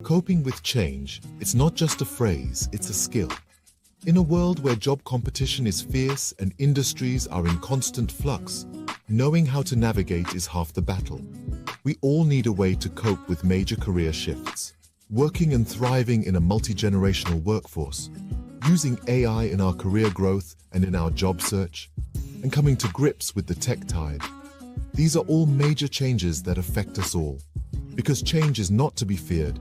Coping with change, it's not just a phrase, it's a skill. In a world where job competition is fierce and industries are in constant flux, knowing how to navigate is half the battle. We all need a way to cope with major career shifts. Working and thriving in a multi-generational workforce, using AI in our career growth and in our job search, and coming to grips with the tech tide. These are all major changes that affect us all, because change is not to be feared.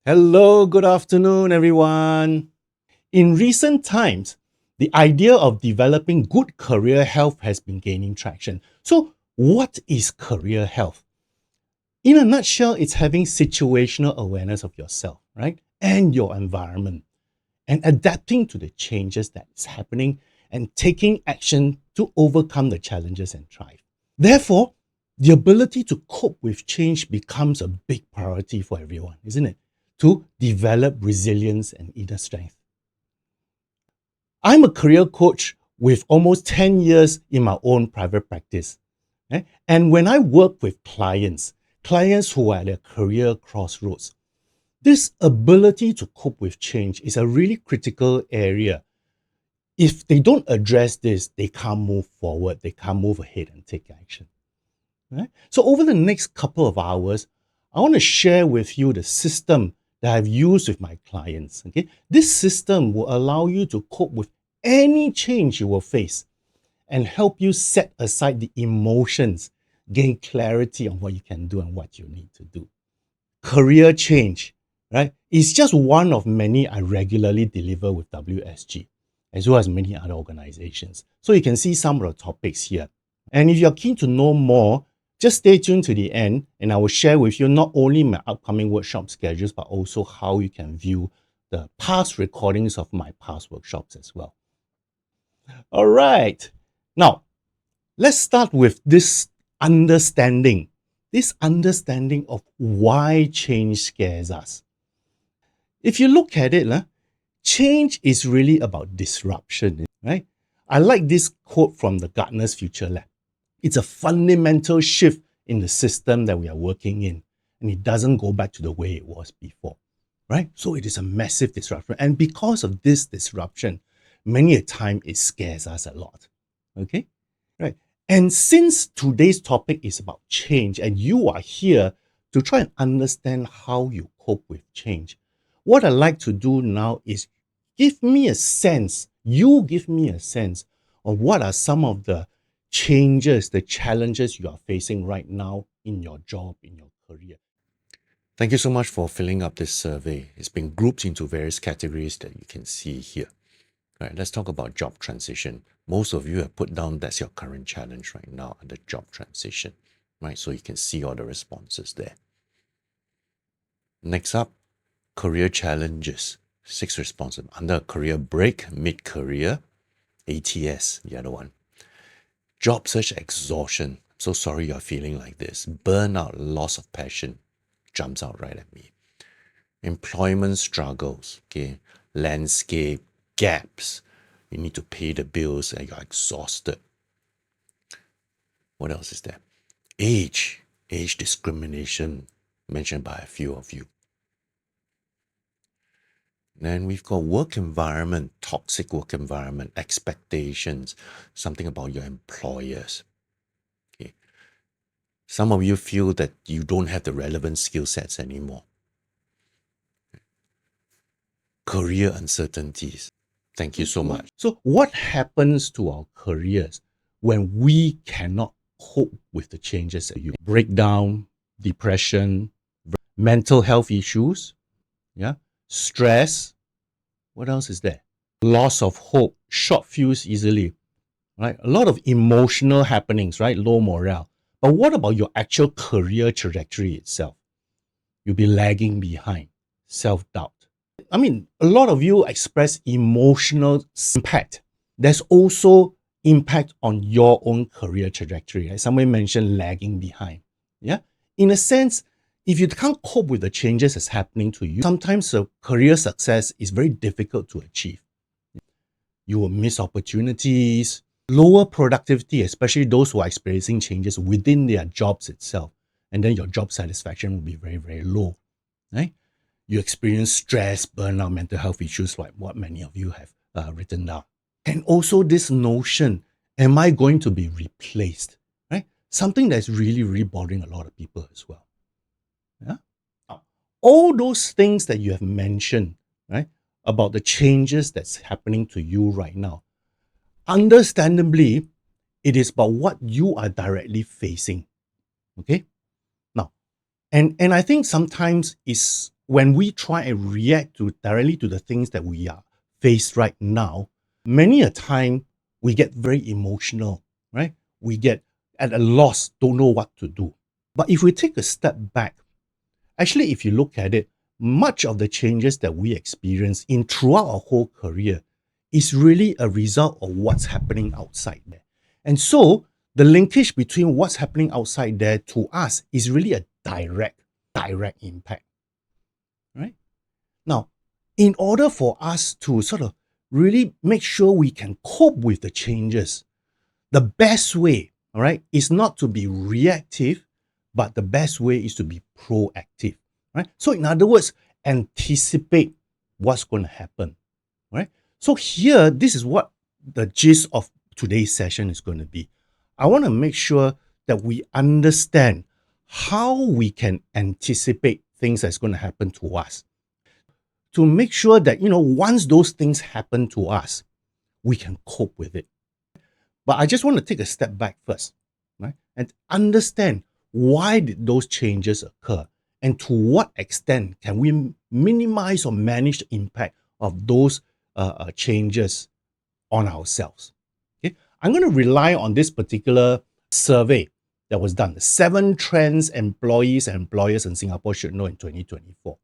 Hello, good afternoon, everyone. In recent times, the idea of developing good career health has been gaining traction. So, what is career health? In a nutshell, it's having situational awareness of yourself, right? And your environment, and adapting to the changes that is happening and taking action to overcome the challenges and thrive. Therefore, the ability to cope with change becomes a big priority for everyone, isn't it? To develop resilience and inner strength. I'm a career coach with almost 10 years in my own private practice. And when I work with clients who are at a career crossroads, this ability to cope with change is a really critical area. If they don't address this, they can't move forward, they can't move ahead and take action. So over the next couple of hours, I want to share with you the system that I've used with my clients. Okay, this system will allow you to cope with any change you will face and help you set aside the emotions, gain clarity on what you can do and what you need to do. Career change, right, is just one of many I regularly deliver with WSG, as well as many other organizations. So you can see some of the topics here. And if you're keen to know more, just stay tuned to the end, and I will share with you not only my upcoming workshop schedules, but also how you can view the past recordings of my past workshops as well. All right. Now, let's start with this understanding of why change scares us. If you look at it, change is really about disruption, right? I like this quote from the Gartner's Future Lab. It's a fundamental shift in the system that we are working in, and it doesn't go back to the way it was before, right? So it is a massive disruption. And because of this disruption, many a time it scares us a lot, okay? Right. And since today's topic is about change, and you are here to try and understand how you cope with change, what I'd like to do now is you give me a sense of what are some of the changes, the challenges you are facing right now in your job, in your career. Thank you so much for filling up this survey. It's been grouped into various categories that you can see here. All right, let's talk about job transition. Most of you have put down that's your current challenge right now under job transition, right? So you can see all the responses there. Next up, career challenges. 6 responses. Under career break, mid-career, ATS, the other one. Job search exhaustion. So sorry you're feeling like this. Burnout, loss of passion jumps out right at me. Employment struggles, okay? Landscape, gaps. You need to pay the bills and you're exhausted. What else is there? Age discrimination mentioned by a few of you. Then we've got work environment, toxic work environment, expectations, something about your employers. Okay. Some of you feel that you don't have the relevant skill sets anymore. Career uncertainties. Thank you so much. So what happens to our careers when we cannot cope with the changes that you breakdown, depression, mental health issues, yeah, stress, what else is there? Loss of hope, short fuse easily, right? A lot of emotional happenings, right? Low morale. But what about your actual career trajectory itself? You'll be lagging behind, self-doubt. I mean, a lot of you express emotional impact. There's also impact on your own career trajectory. Right? Someone mentioned lagging behind. Yeah. In a sense, if you can't cope with the changes that's happening to you, sometimes the career success is very difficult to achieve. You will miss opportunities, lower productivity, especially those who are experiencing changes within their jobs itself. And then your job satisfaction will be very, very low. Right? You experience stress, burnout, mental health issues like what many of you have written down. And also this notion, am I going to be replaced? Right? Something that's really, really bothering a lot of people as well. Yeah? Now, all those things that you have mentioned, right, about the changes that's happening to you right now, understandably, it is about what you are directly facing. Okay? Now, and I think sometimes is when we try and react directly to the things that we are faced right now, many a time we get very emotional, right? We get at a loss, don't know what to do. But if we take a step back, actually, if you look at it, much of the changes that we experience in throughout our whole career is really a result of what's happening outside there. And so the linkage between what's happening outside there to us is really a direct impact. Right? Now, in order for us to sort of really make sure we can cope with the changes, the best way, all right, is not to be reactive, but the best way is to be proactive. Right? So in other words, anticipate what's going to happen. Right? So here, this is what the gist of today's session is going to be. I want to make sure that we understand how we can anticipate things that's going to happen to us. To make sure that, once those things happen to us, we can cope with it. But I just want to take a step back first, right? And understand why did those changes occur and to what extent can we minimize or manage the impact of those changes on ourselves. Okay? I'm going to rely on this particular survey that was done, the 7 trends employees and employers in Singapore should know in 2024.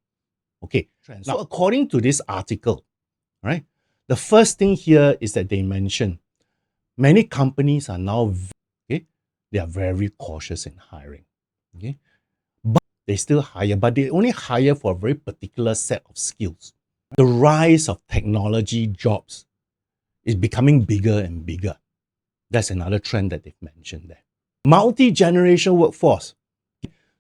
Okay, so according to this article, right, the first thing here is that they mention many companies are now, they are very cautious in hiring. Okay, but they still hire, but they only hire for a very particular set of skills. The rise of technology jobs is becoming bigger and bigger. That's another trend that they've mentioned there. Multi-generational workforce.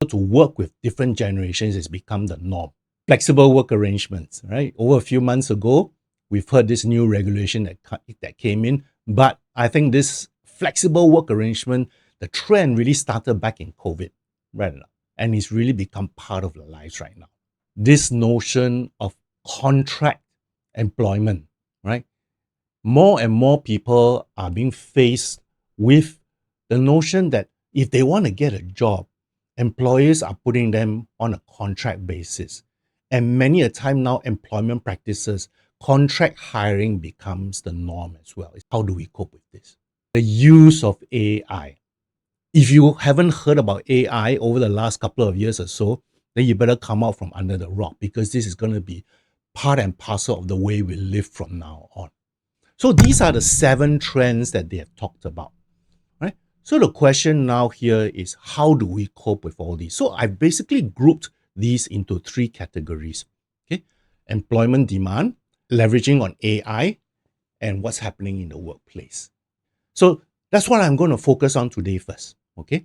To work with different generations has become the norm. Flexible work arrangements, right? Over a few months ago, we've heard this new regulation that came in, but I think this flexible work arrangement, the trend really started back in COVID, right? And it's really become part of our lives right now. This notion of contract employment, right? More and more people are being faced with the notion that if they want to get a job, employers are putting them on a contract basis. And many a time now, employment practices, contract hiring becomes the norm as well. How do we cope with this? The use of AI. If you haven't heard about AI over the last couple of years or so, then you better come out from under the rock because this is going to be part and parcel of the way we live from now on. So these are the 7 trends that they have talked about, right? So the question now here is, how do we cope with all these? So I've basically grouped these into 3 categories, okay? Employment demand, leveraging on AI, and what's happening in the workplace. So that's what I'm going to focus on today first, okay?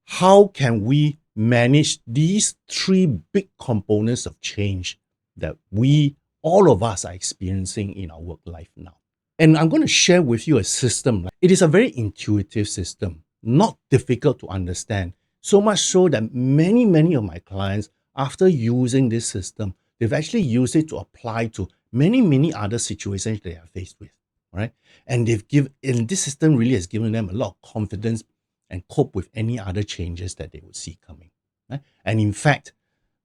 How can we manage these 3 big components of change that we all of us are experiencing in our work life now. And I'm going to share with you a system. It is a very intuitive system, not difficult to understand. So much so that many of my clients, after using this system, they've actually used it to apply to many other situations they are faced with. Right? And this system really has given them a lot of confidence and cope with any other changes that they would see coming. Right? And in fact,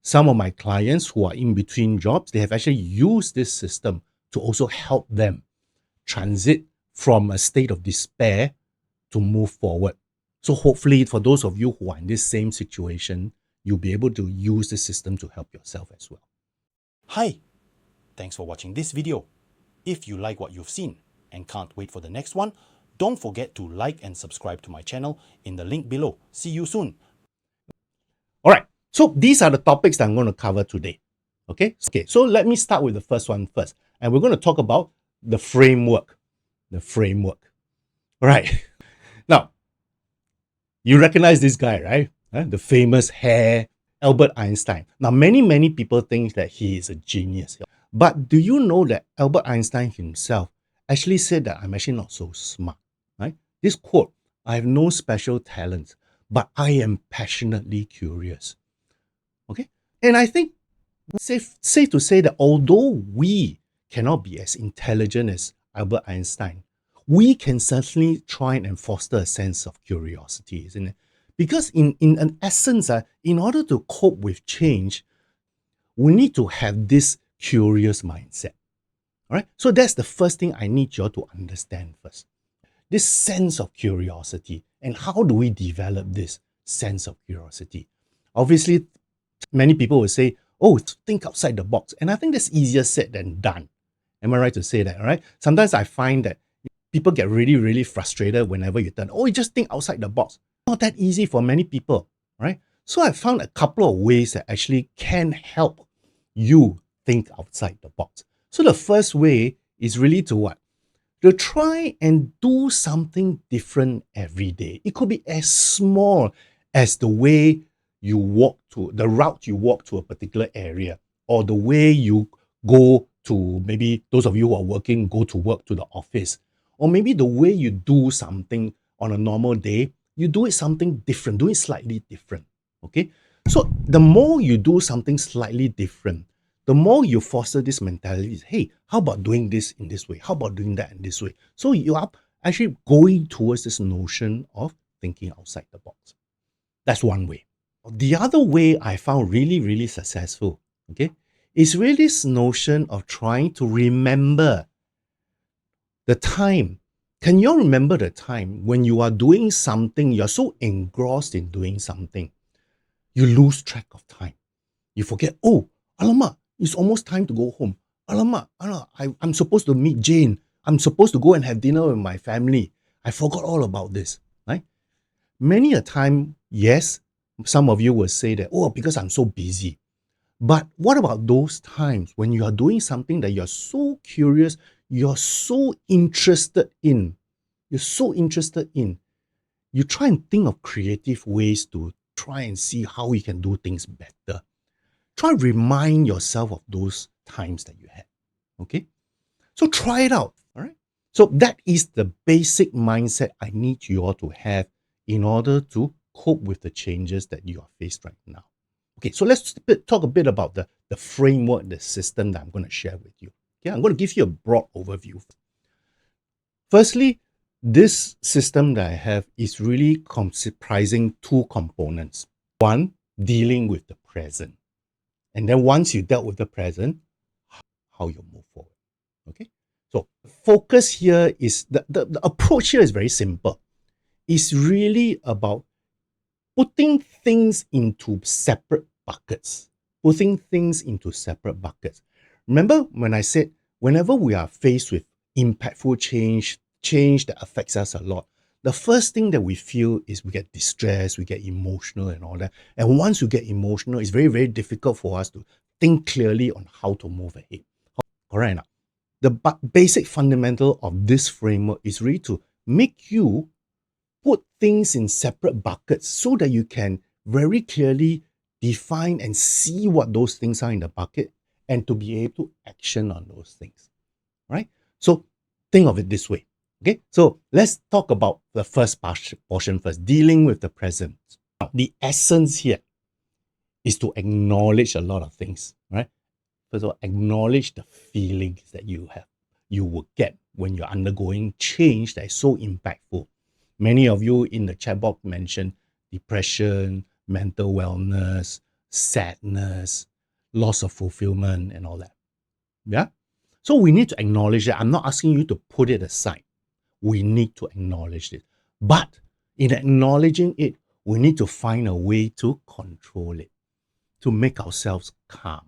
some of my clients who are in between jobs, they have actually used this system to also help them transit from a state of despair to move forward. So hopefully for those of you who are in this same situation, you'll be able to use the system to help yourself as well. Hi, thanks for watching this video. If you like what you've seen and can't wait for the next one, don't forget to like and subscribe to my channel in the link below. See you soon. All right, so these are the topics that I'm going to cover today. Okay, so let me start with the first one first. And we're going to talk about the framework. The framework. All right. Now, you recognize this guy, right? The famous hair, Albert Einstein. Now, many people think that he is a genius. But do you know that Albert Einstein himself actually said that I'm actually not so smart, right? This quote, I have no special talent, but I am passionately curious. Okay? And I think safe to say that although we cannot be as intelligent as Albert Einstein, we can certainly try and foster a sense of curiosity, isn't it? Because in an essence, in order to cope with change, we need to have this curious mindset. All right? So that's the first thing I need you all to understand first. This sense of curiosity. And how do we develop this sense of curiosity? Obviously, many people will say, oh, think outside the box. And I think that's easier said than done. Am I right to say that? All right? Sometimes I find that people get really frustrated whenever you tell them, oh, you just think outside the box. Not that easy for many people, right? So I found a couple of ways that actually can help you think outside the box. So the first way is really to what? To try and do something different every day. It could be as small as the way you walk to the route you walk to a particular area, or the way you go to, maybe those of you who are working, go to work to the office, or maybe the way you do something on a normal day, you do it something different, do it slightly different. Okay. So the more you do something slightly different, the more you foster this mentality is, hey, how about doing this in this way? How about doing that in this way? So you are actually going towards this notion of thinking outside the box. That's one way. The other way I found really successful, okay, is really this notion of trying to remember the time. Can you remember the time when you are doing something, you're so engrossed in doing something, you lose track of time. You forget, oh, alamak, it's almost time to go home. Alamak, I'm supposed to meet Jane. I'm supposed to go and have dinner with my family. I forgot all about this, right? Many a time, yes, some of you will say that, oh, because I'm so busy. But what about those times when you are doing something that you're so curious, you're so interested in? You try and think of creative ways to try and see how you can do things better. Try and remind yourself of those times that you had. Okay? So try it out. All right? So that is the basic mindset I need you all to have in order to cope with the changes that you are faced right now. Okay, so let's talk a bit about the framework, the system that I'm going to share with you. Okay, I'm going to give you a broad overview. Firstly, this system that I have is really comprising two components. One, dealing with the present. And then once you dealt with the present, how you move forward. Okay, so focus here is, the approach here is very simple. It's really about putting things into separate buckets. Remember when I said, whenever we are faced with impactful change that affects us a lot, the first thing that we feel is we get distressed, we get emotional and all that. And once you get emotional, it's very difficult for us to think clearly on how to move ahead. Correct now? The basic fundamental of this framework is really to make you put things in separate buckets so that you can very clearly define and see what those things are in the bucket and to be able to action on those things, right? So think of it this way, okay? So let's talk about the first portion first, dealing with the present. Now, the essence here is to acknowledge a lot of things, right? First of all, acknowledge the feelings that you will get when you're undergoing change that is so impactful. Many of you in the chat box mentioned depression, mental wellness, sadness, loss of fulfillment, and all that. Yeah? So we need to acknowledge that. I'm not asking you to put it aside. We need to acknowledge it. But in acknowledging it, we need to find a way to control it, to make ourselves calm.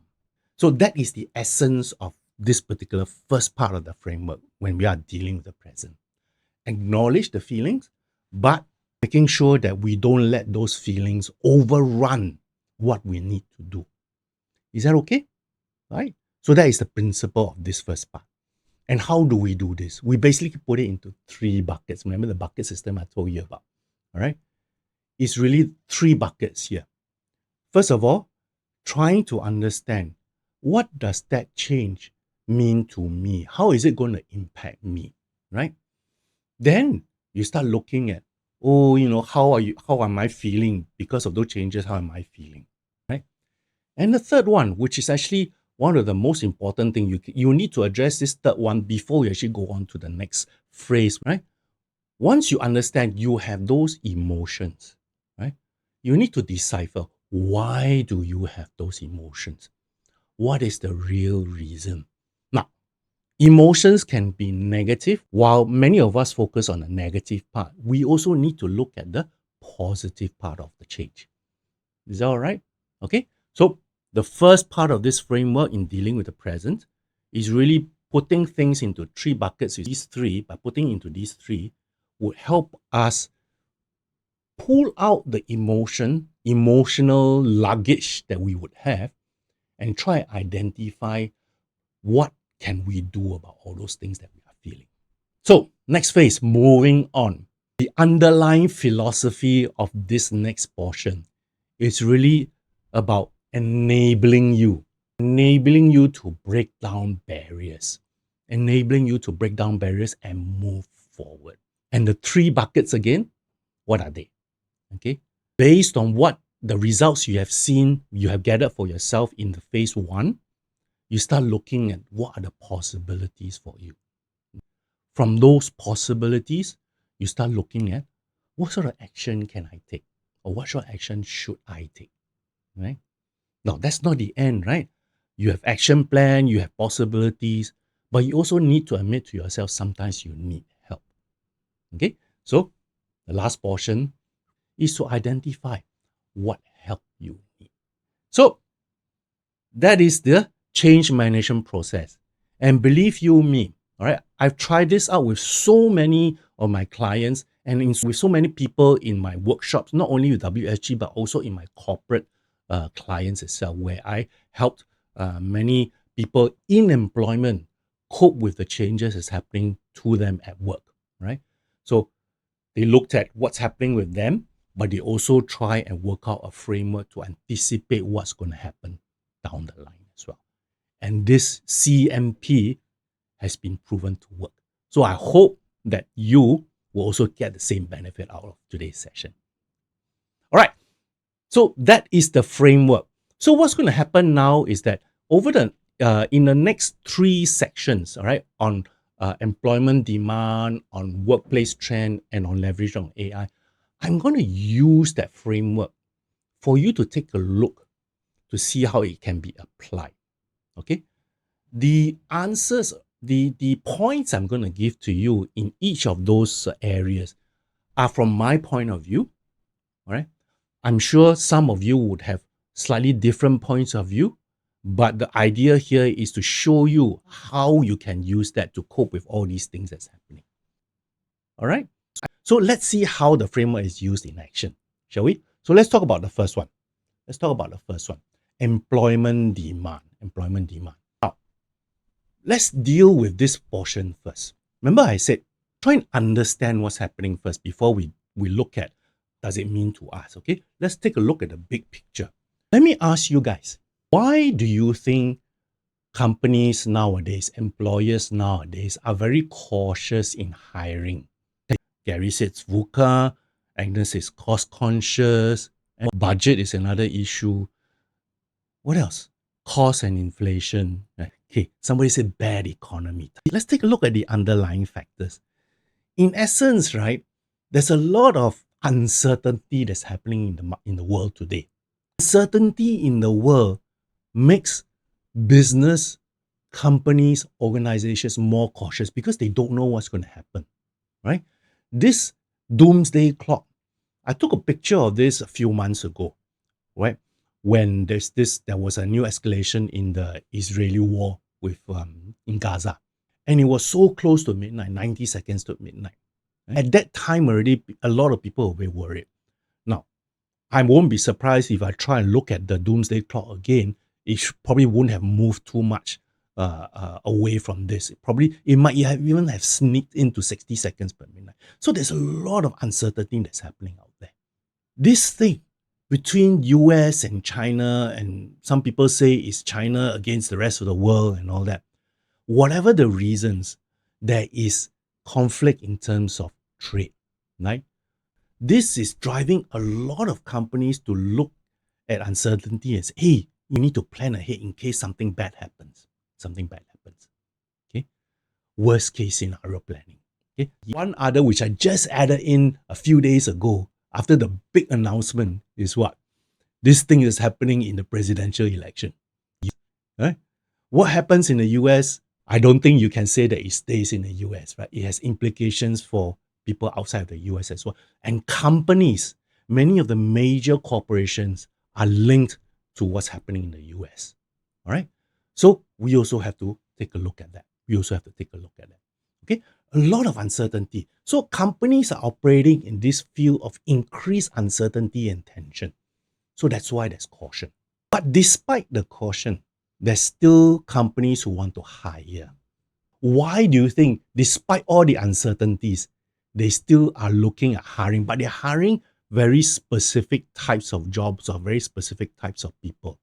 So that is the essence of this particular first part of the framework when we are dealing with the present. Acknowledge the feelings, but making sure that we don't let those feelings overrun what we need to do. Is that okay? Right? So that is the principle of this first part. And how do we do this? We basically put it into 3 buckets. Remember the bucket system I told you about? All right? It's really 3 buckets here. First of all, trying to understand, what does that change mean to me? How is it going to impact me? Right? Then you start looking at, how am I feeling because of those changes? How am I feeling? Right? And the third one, which is actually one of the most important things, you need to address this third one before you actually go on to the next phrase, right? Once you understand you have those emotions, right? You need to decipher, why do you have those emotions? What is the real reason? Now, emotions can be negative. While many of us focus on the negative part, we also need to look at the positive part of the change. Is that all right? Okay. So the first part of this framework in dealing with the present is really putting things into 3 buckets. These 3, by putting into these 3, would help us pull out the emotional luggage that we would have, and try identify what can we do about all those things that we are feeling. So next phase, moving on. The underlying philosophy of this next portion is really about enabling you to break down barriers, and move forward. And the 3 buckets again, what are they? Okay, based on what the results you have seen, you have gathered for yourself in the phase 1, you start looking at what are the possibilities for you. From those possibilities, you start looking at, what sort of action can I take? Or what sort of action should I take? Right? Now, that's not the end, right? You have action plan, you have possibilities, but you also need to admit to yourself, sometimes you need help. Okay? So, the last portion is to identify what help you need. So, that is the change management process. And believe you me, all right, I've tried this out with so many of my clients and with so many people in my workshops, not only with WSG, but also in my corporate clients itself, where I helped many people in employment cope with the changes that's happening to them at work, right? So they looked at what's happening with them, but they also try and work out a framework to anticipate what's going to happen down the line as well. And this CMP has been proven to work. So I hope that you will also get the same benefit out of today's session. All right. So that is the framework. So what's going to happen now is that over in the next 3 sections, all right, on employment demand, on workplace trend, and on leverage on AI, I'm going to use that framework for you to take a look to see how it can be applied. Okay, the answers, the points I'm going to give to you in each of those areas are from my point of view. All right, I'm sure some of you would have slightly different points of view, but the idea here is to show you how you can use that to cope with all these things that's happening. All right, so let's see how the framework is used in action, shall we? So let's talk about the first one. Employment demand. Now, let's deal with this portion first. Remember I said, try and understand what's happening first before we look at, does it mean to us, okay? Let's take a look at the big picture. Let me ask you guys, why do you think companies nowadays, employers nowadays are very cautious in hiring. Gary says VUCA, Agnes is cost conscious, and budget is another issue. What else? Cost and inflation. Okay, somebody said bad economy. Let's take a look at the underlying factors. In essence, right, there's a lot of uncertainty that's happening in the world today. Uncertainty in the world makes business, companies, organizations more cautious because they don't know what's going to happen, right? This doomsday clock, I took a picture of this a few months ago, right? When there was a new escalation in the Israeli war with in Gaza, and it was so close to midnight, 90 seconds to midnight. At that time already, a lot of people were worried. Now, I won't be surprised if I try and look at the doomsday clock again. It probably won't have moved too much away from this. It might even have sneaked into 60 seconds per midnight. So there's a lot of uncertainty that's happening out there. This thing between US and China, and some people say it's China against the rest of the world and all that. Whatever the reasons, there is conflict in terms of trade, right? This is driving a lot of companies to look at uncertainty as, hey, you need to plan ahead in case something bad happens. Something bad happens. Okay. Worst case scenario planning. Okay. One other which I just added in a few days ago after the big announcement is what? This thing is happening in the presidential election. Right? What happens in the US? I don't think you can say that it stays in the US, right? It has implications for people outside of the US as well. And companies, many of the major corporations are linked to what's happening in the US. All right. So we also have to take a look at that. Okay. A lot of uncertainty. So companies are operating in this field of increased uncertainty and tension. So that's why there's caution. But despite the caution, there's still companies who want to hire. Why do you think, despite all the uncertainties, they still are looking at hiring, but they're hiring very specific types of jobs or very specific types of people?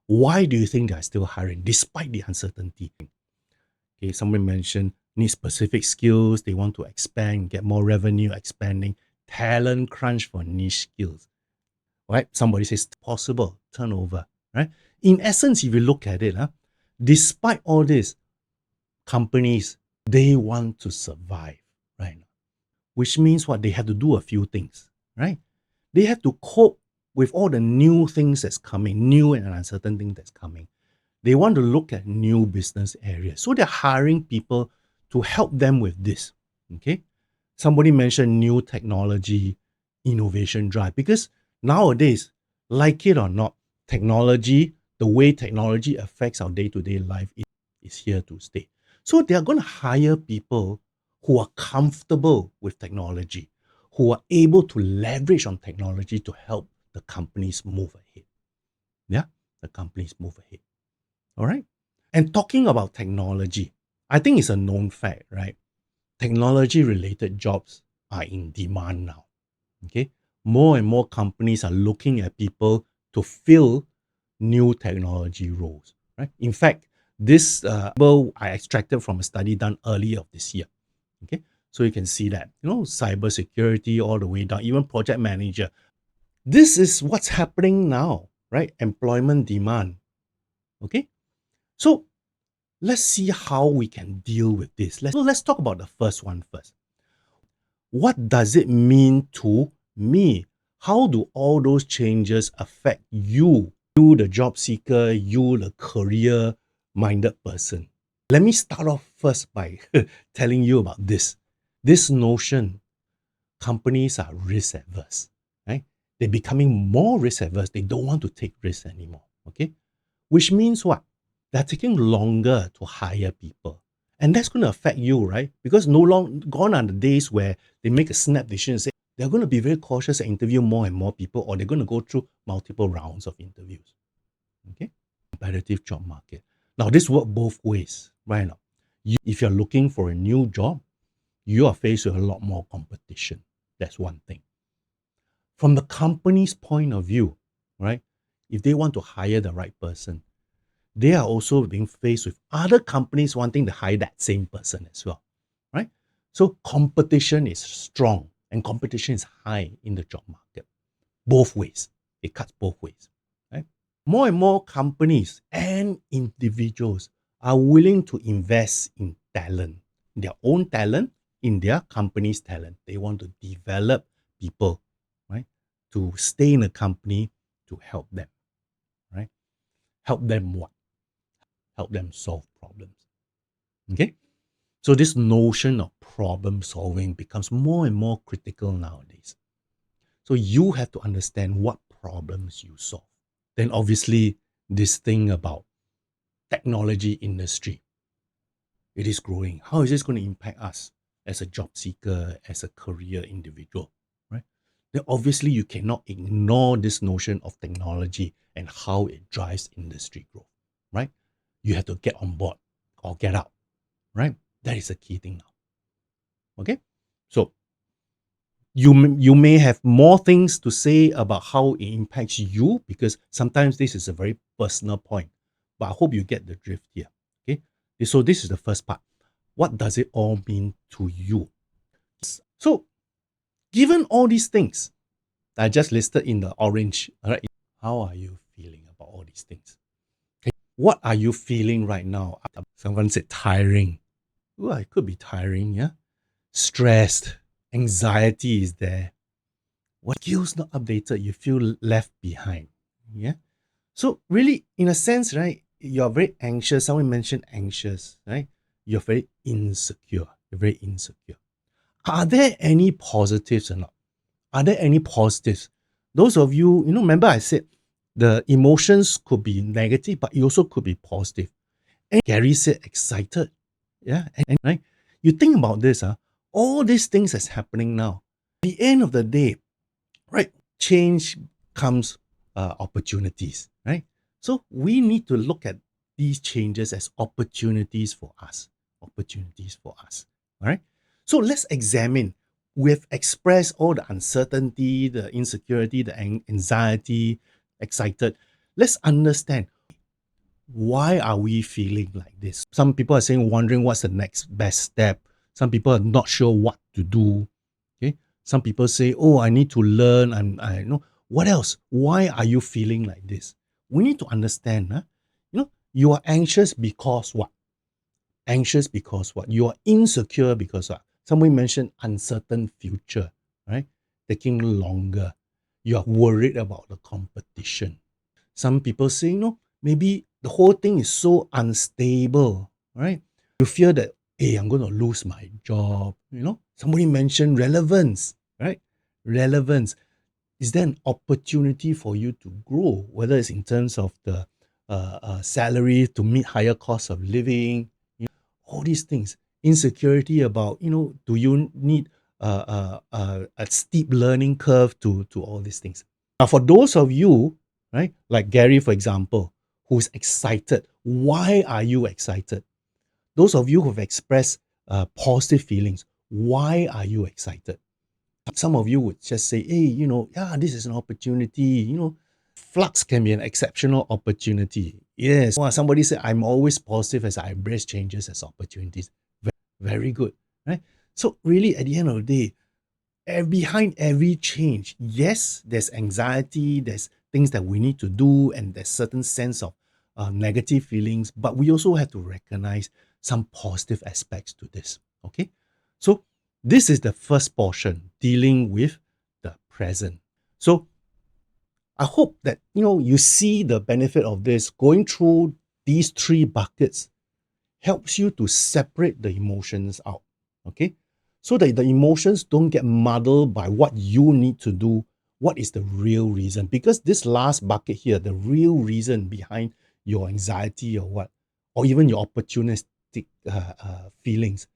Why do you think they're still hiring despite the uncertainty? Okay, someone mentioned need specific skills, they want to expand, get more revenue, expanding, talent crunch for niche skills. Right? Somebody says possible, turnover, right? In essence, if you look at it, despite all this, companies, they want to survive, right? Which means what? They have to do a few things, right? They have to cope with all the new things that's coming, new and uncertain things that's coming. They want to look at new business areas. So they're hiring people to help them with this, okay? Somebody mentioned new technology, innovation drive, because nowadays, like it or not, technology, the way technology affects our day-to-day life is here to stay. So they're going to hire people who are comfortable with technology, who are able to leverage on technology to help the companies move ahead. Yeah, the companies move ahead. All right. And talking about technology, I think it's a known fact, right? Technology-related jobs are in demand now. Okay, more and more companies are looking at people to fill new technology roles. Right. In fact, this I extracted from a study done earlier of this year. Okay, so you can see that cybersecurity all the way down, even project manager. This is what's happening now, right? Employment demand. Okay, so let's see how we can deal with this. Let's talk about the first one first. What does it mean to me? How do all those changes affect you, the job seeker, you, the career-minded person? Let me start off first by telling you about this. This notion, companies are risk averse, right? They're becoming more risk averse. They don't want to take risks anymore, okay? Which means what? They're taking longer to hire people. And that's going to affect you, right? Because gone are the days where they make a snap decision and say they're going to be very cautious and interview more and more people, or they're going to go through multiple rounds of interviews. Okay? Competitive job market. Now, this works both ways, right now. If you're looking for a new job, you are faced with a lot more competition. That's one thing. From the company's point of view, right? If they want to hire the right person, they are also being faced with other companies wanting to hire that same person as well, right? So competition is strong and competition is high in the job market. Both ways. It cuts both ways, right? More and more companies and individuals are willing to invest in talent, their own talent, in their company's talent. They want to develop people, right, to stay in a company to help them, right? Help them what? Help them solve problems. Okay? So this notion of problem solving becomes more and more critical nowadays. So you have to understand what problems you solve. Then obviously this thing about technology industry, it is growing. How is this going to impact us as a job seeker, as a career individual, right? Then obviously you cannot ignore this notion of technology and how it drives industry growth, right? You have to get on board or get out, right? That is a key thing now. Okay? So you may have more things to say about how it impacts you because sometimes this is a very personal point. But I hope you get the drift here. Okay? So this is the first part. What does it all mean to you? So given all these things I just listed in the orange, all right, how are you feeling about all these things? Okay. What are you feeling right now? Someone said tiring. Well, it could be tiring, yeah. Stressed, anxiety is there. What skills not updated? You feel left behind, yeah. So really, in a sense, right, you're very anxious. Someone mentioned anxious, right? You're very insecure. You're very insecure. Are there any positives or not? Are there any positives? Those of you, remember I said the emotions could be negative, but it also could be positive. And Gary said excited. Yeah. And right. You think about this, all these things that's happening now. At the end of the day, right? Change comes opportunities, right? So we need to look at these changes as opportunities for us. Opportunities for us. All right. So let's examine. We've expressed all the uncertainty, the insecurity, the anxiety, excited. Let's understand why are we feeling like this? Some people are saying, wondering what's the next best step. Some people are not sure what to do. Okay. Some people say, oh, I need to learn. I know what else? Why are you feeling like this? We need to understand, you are anxious because what? Anxious because what? You are insecure because what? Somebody mentioned uncertain future, right? Taking longer. You are worried about the competition. Some people say, maybe the whole thing is so unstable, right? You fear that, hey, I'm going to lose my job. Somebody mentioned relevance, right? Relevance. Is there an opportunity for you to grow, whether it's in terms of the salary to meet higher costs of living, all these things. Insecurity about, do you need a steep learning curve to all these things? Now, for those of you, right, like Gary, for example, who's excited, why are you excited? Those of you who've expressed positive feelings, why are you excited? Some of you would just say, hey, this is an opportunity, flux can be an exceptional opportunity. Yes. Somebody said, I'm always positive as I embrace changes as opportunities. Very good, right? So really, at the end of the day, behind every change, yes, there's anxiety, there's things that we need to do, and there's certain sense of negative feelings, but we also have to recognize some positive aspects to this, okay? So this is the first portion, dealing with the present. So I hope that, you see the benefit of this. Going through these three buckets helps you to separate the emotions out, okay? So that the emotions don't get muddled by what you need to do, what is the real reason. Because this last bucket here, the real reason behind your anxiety or even your opportunistic feelings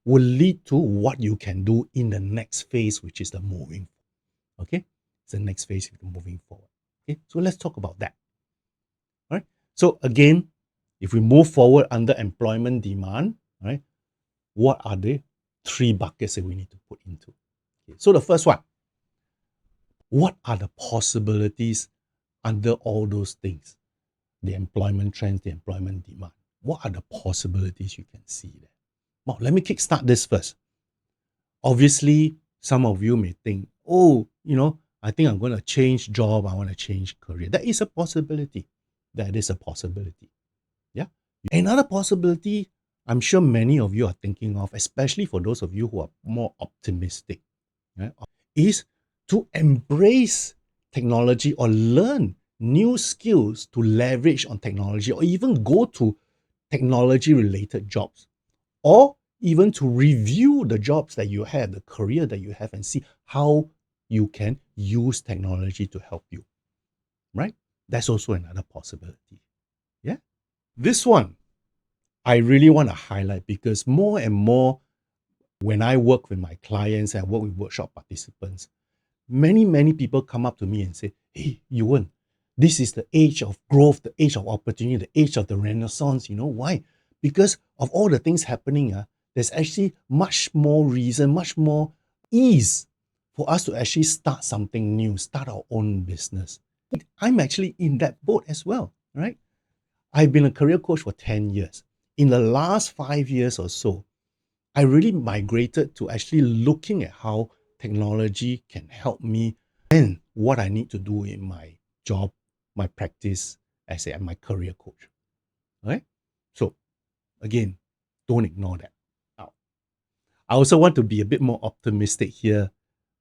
will lead to what you can do in the next phase, which is the moving, okay? It's the next phase of moving forward, okay? So let's talk about that, all right? So again, if we move forward under employment demand, right, what are the three buckets that we need to put into? Okay, so the first one, what are the possibilities under all those things? the employment trends, the employment demand. What are the possibilities you can see there? Well, let me kickstart this first. Obviously, some of you may think, oh, I think I'm going to change job. I want to change career. That is a possibility. That is a possibility. Yeah. Another possibility I'm sure many of you are thinking of, especially for those of you who are more optimistic, right, is to embrace technology or learn new skills to leverage on technology, or even go to technology related jobs, or even to review the jobs that you have, the career that you have, and see how you can use technology to help you, right? That's also another possibility. Yeah. This one, I really want to highlight because more and more when I work with my clients and I work with workshop participants, many people come up to me and say, hey, Ewan, this is the age of growth, the age of opportunity, the age of the renaissance. You know why? Because of all the things happening, there's actually much more reason, much more ease for us to actually start something new, start our own business. I'm actually in that boat as well, right? I've been a career coach for 10 years. In the last 5 years or so, I really migrated to actually looking at how technology can help me and what I need to do in my job, my practice as my career coach. Right? So again, don't ignore that. Now, I also want to be a bit more optimistic here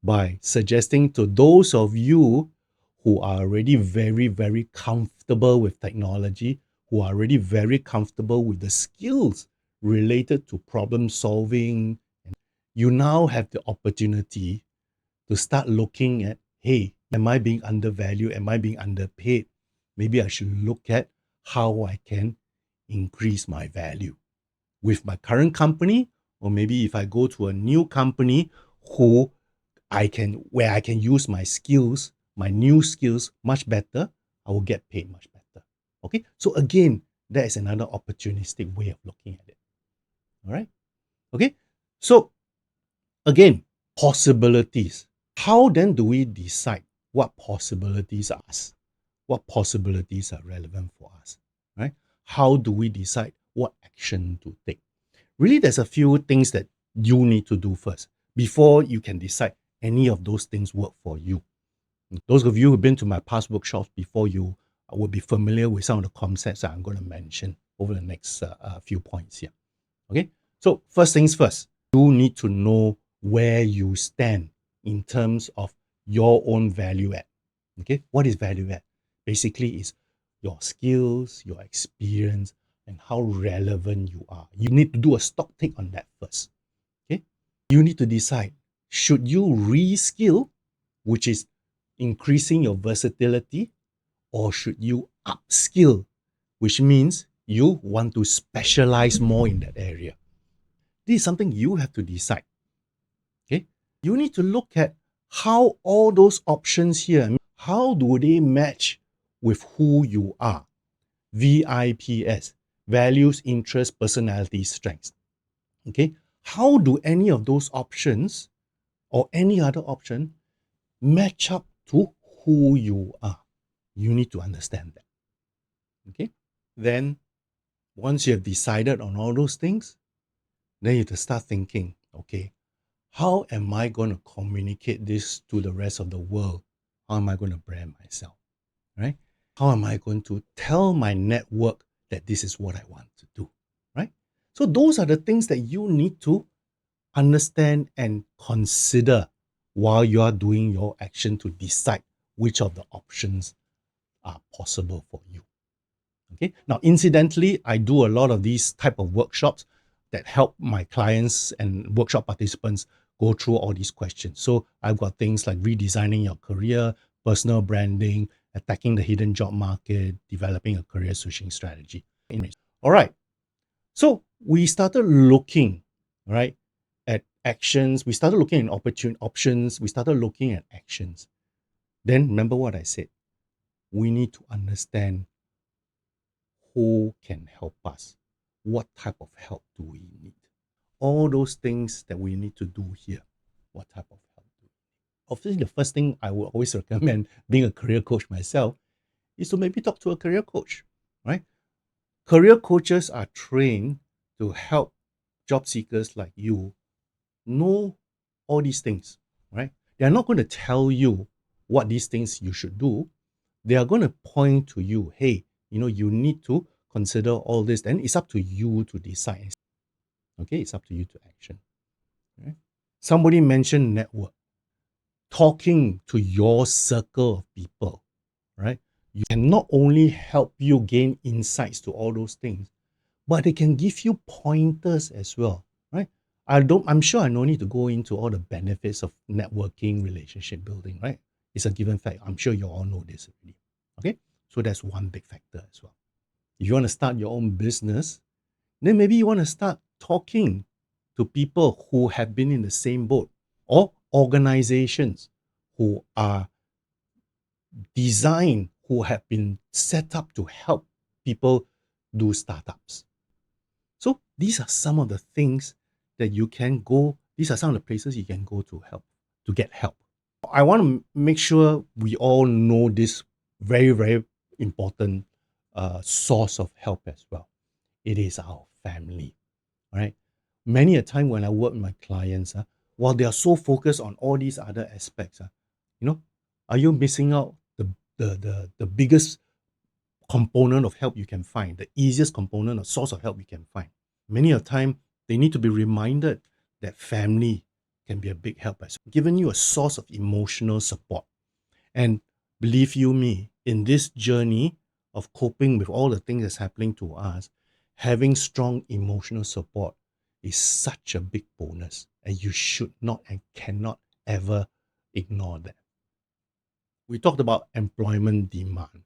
by suggesting to those of you who are already very comfortable with technology, who are already very comfortable with the skills related to problem solving, you now have the opportunity to start looking at, hey, am I being undervalued? Am I being underpaid? Maybe I should look at how I can increase my value with my current company, or maybe if I go to a new company where I can use my skills, my new skills much better, I will get paid much better. Okay. So again, that is another opportunistic way of looking at it. All right. Okay. So again, possibilities. How then do we decide what possibilities are us? What possibilities are relevant for us? Right? How do we decide what action to take? Really, there's a few things that you need to do first before you can decide any of those things work for you. Those of you who've been to my past workshops before, you will be familiar with some of the concepts that I'm going to mention over the next few points here. Okay, so first things first, you need to know where you stand in terms of your own value add. Okay, what is value add? Basically, is your skills, your experience, and how relevant you are. You need to do a stock take on that first. Okay, you need to decide, should you reskill, which is increasing your versatility, or should you upskill, which means you want to specialize more in that area. This is something you have to decide. Okay, you need to look at how all those options here, how do they match with who you are? VIPS, values, interests, personality, strengths. Okay, how do any of those options or any other option match up to who you are? You need to understand that. Okay, then once you have decided on all those things, then you have to start thinking, okay, how am I going to communicate this to the rest of the world? How am I going to brand myself? Right? How am I going to tell my network that this is what I want to do? Right? So those are the things that you need to understand and consider while you are doing your action to decide which of the options are possible for you. Okay. Now, incidentally, I do a lot of these type of workshops that help my clients and workshop participants go through all these questions. So I've got things like redesigning your career, personal branding, attacking the hidden job market, developing a career switching strategy. All right. So we started looking, right, at actions. We started looking at options. We started looking at actions. Then remember what I said. We need to understand who can help us. What type of help do we need? All those things that we need to do here. What type of help do we need? Obviously, the first thing I would always recommend, being a career coach myself, is to maybe talk to a career coach. right? Career coaches are trained to help job seekers like you know all these things, right? They're not going to tell you what these things you should do. They are going to point to you, hey, you need to consider all this. Then it's up to you to decide. Okay, it's up to you to action. Right? Somebody mentioned network. Talking to your circle of people, right? You can not only help you gain insights to all those things, but they can give you pointers as well, right? I'm sure I don't need to go into all the benefits of networking, relationship building, right? It's a given fact. I'm sure you all know this already. Okay? So that's one big factor as well. If you want to start your own business, then maybe you want to start talking to people who have been in the same boat, or organizations who are designed, who have been set up to help people do startups. So these are some of the things that you can go, these are some of the places you can go to get help. I want to make sure we all know this very, very important source of help as well. It is our family, right? Many a time when I work with my clients, while they are so focused on all these other aspects, are you missing out the biggest component of help you can find, the easiest component or source of help you can find? Many a time they need to be reminded that family can be a big help as well, giving you a source of emotional support. And believe you me, in this journey of coping with all the things that's happening to us, having strong emotional support is such a big bonus, and you should not and cannot ever ignore that. We talked about employment demand.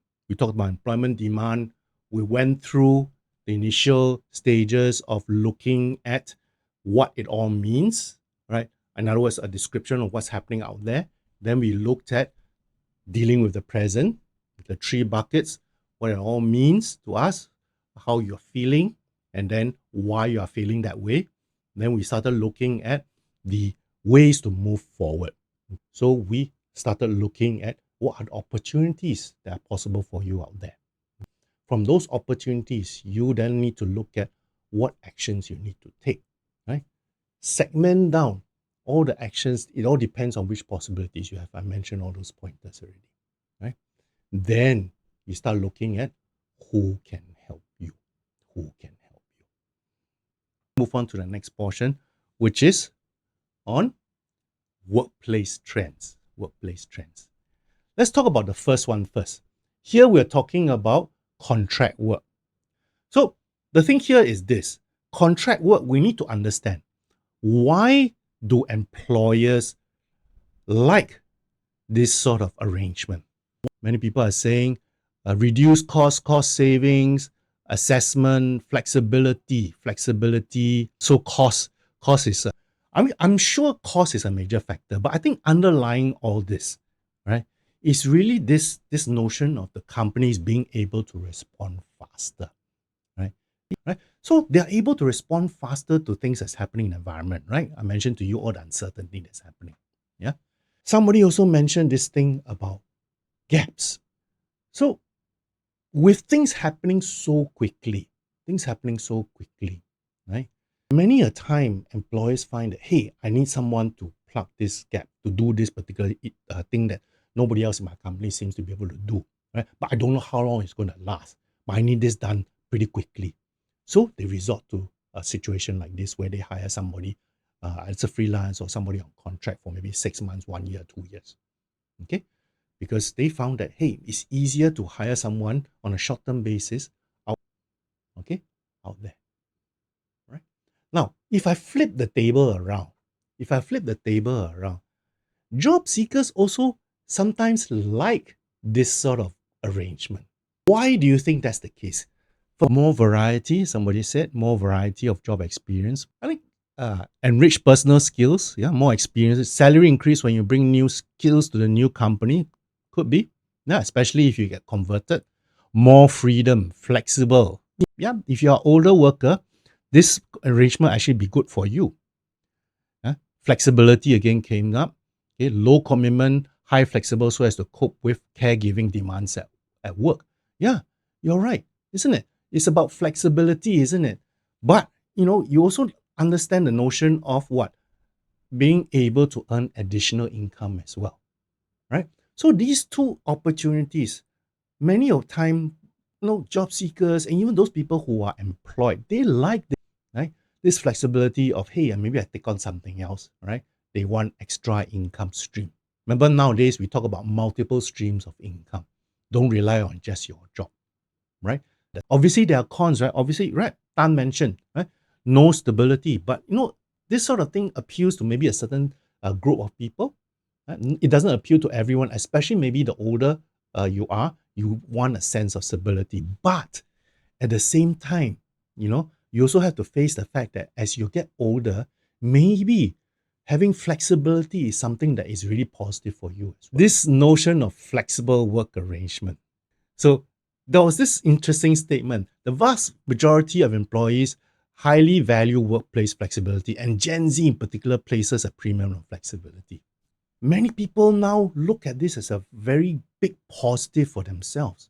We went through the initial stages of looking at what it all means, right? In other words, a description of what's happening out there. Then we looked at dealing with the present, the three buckets, what it all means to us, how you're feeling, and then why you are feeling that way. Then we started looking at the ways to move forward. So we started looking at what are the opportunities that are possible for you out there. From those opportunities, you then need to look at what actions you need to take, right? Segment down all the actions. It all depends on which possibilities you have. I mentioned all those pointers already, right? Then you start looking at who can help you. Move on to the next portion, which is on workplace trends. Let's talk about the first one first. Here we're talking about contract work. So the thing here is this. Contract work, we need to understand, why do employers like this sort of arrangement? Many people are saying reduce cost savings, assessment, flexibility. So cost is I'm sure cost is a major factor, but I think underlying all this, right, is really this notion of the companies being able to respond faster, right? So they are able to respond faster to things that's happening in the environment, right? I mentioned to you all the uncertainty that's happening. Yeah. Somebody also mentioned this thing about gaps. So with things happening so quickly, right? Many a time employers find that, hey, I need someone to plug this gap, to do this particular thing that nobody else in my company seems to be able to do, right? But I don't know how long it's going to last, but I need this done pretty quickly. So they resort to a situation like this where they hire somebody as a freelance or somebody on contract for maybe 6 months, 1 year, 2 years. Okay? Because they found that, hey, it's easier to hire someone on a short-term basis out there. Right? Now, if I flip the table around, job seekers also sometimes like this sort of arrangement. Why do you think that's the case? For more variety, somebody said, more variety of job experience. I think enrich personal skills, more experience, salary increase when you bring new skills to the new company, could be, especially if you get converted. More freedom, flexible. If you're an older worker, this arrangement actually be good for you. Flexibility again came up. Okay, low commitment, high flexible so as to cope with caregiving demands at work. Yeah, you're right. isn't it? It's about flexibility, isn't it? But, you also understand the notion of what? Being able to earn additional income as well, right? So these two opportunities, many of time, job seekers and even those people who are employed, they like this, right? This flexibility of, hey, maybe I take on something else, right? They want extra income stream. Remember, nowadays we talk about multiple streams of income. Don't rely on just your job, right? Obviously, there are cons, right? Obviously, right? Tan mentioned, right? No stability, but this sort of thing appeals to maybe a certain group of people. Right? It doesn't appeal to everyone, especially maybe the older you are. You want a sense of stability, but at the same time, you also have to face the fact that as you get older, maybe having flexibility is something that is really positive for you. This notion of flexible work arrangement. So there was this interesting statement. The vast majority of employees highly value workplace flexibility, and Gen Z in particular places a premium on flexibility. Many people now look at this as a very big positive for themselves.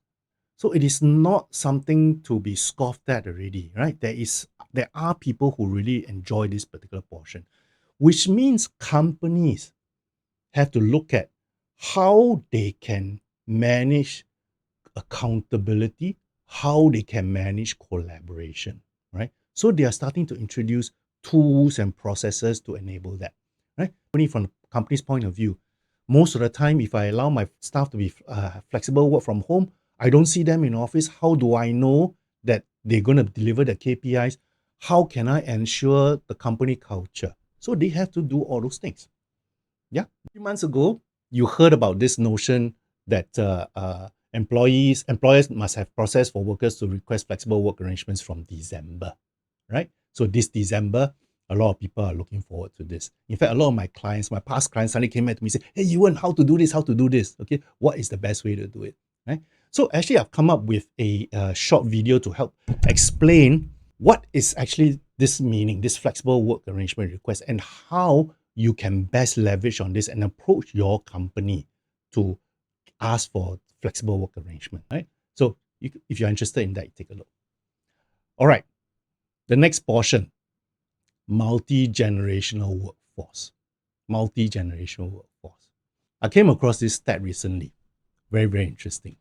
So it is not something to be scoffed at already, right? There are people who really enjoy this particular portion, which means companies have to look at how they can manage accountability, how they can manage collaboration, right? So they are starting to introduce tools and processes to enable that, right? Only from the company's point of view, most of the time, if I allow my staff to be flexible work from home, I don't see them in office. How do I know that they're going to deliver the KPIs? How can I ensure the company culture? So they have to do all those things. Yeah. A few months ago, you heard about this notion that employers must have process for workers to request flexible work arrangements from December, right? So this December, a lot of people are looking forward to this. In fact, a lot of my clients, my past clients, suddenly came back to me and said, "Hey, Ewan, how to do this? How to do this? Okay, what is the best way to do it?" Right? So actually, I've come up with a short video to help explain what is actually this meaning, this flexible work arrangement request, and how you can best leverage on this and approach your company to ask for flexible work arrangement, right? So if you're interested in that, take a look. All right, the next portion, multi-generational workforce. Multi-generational workforce. I came across this stat recently. Very, very interesting.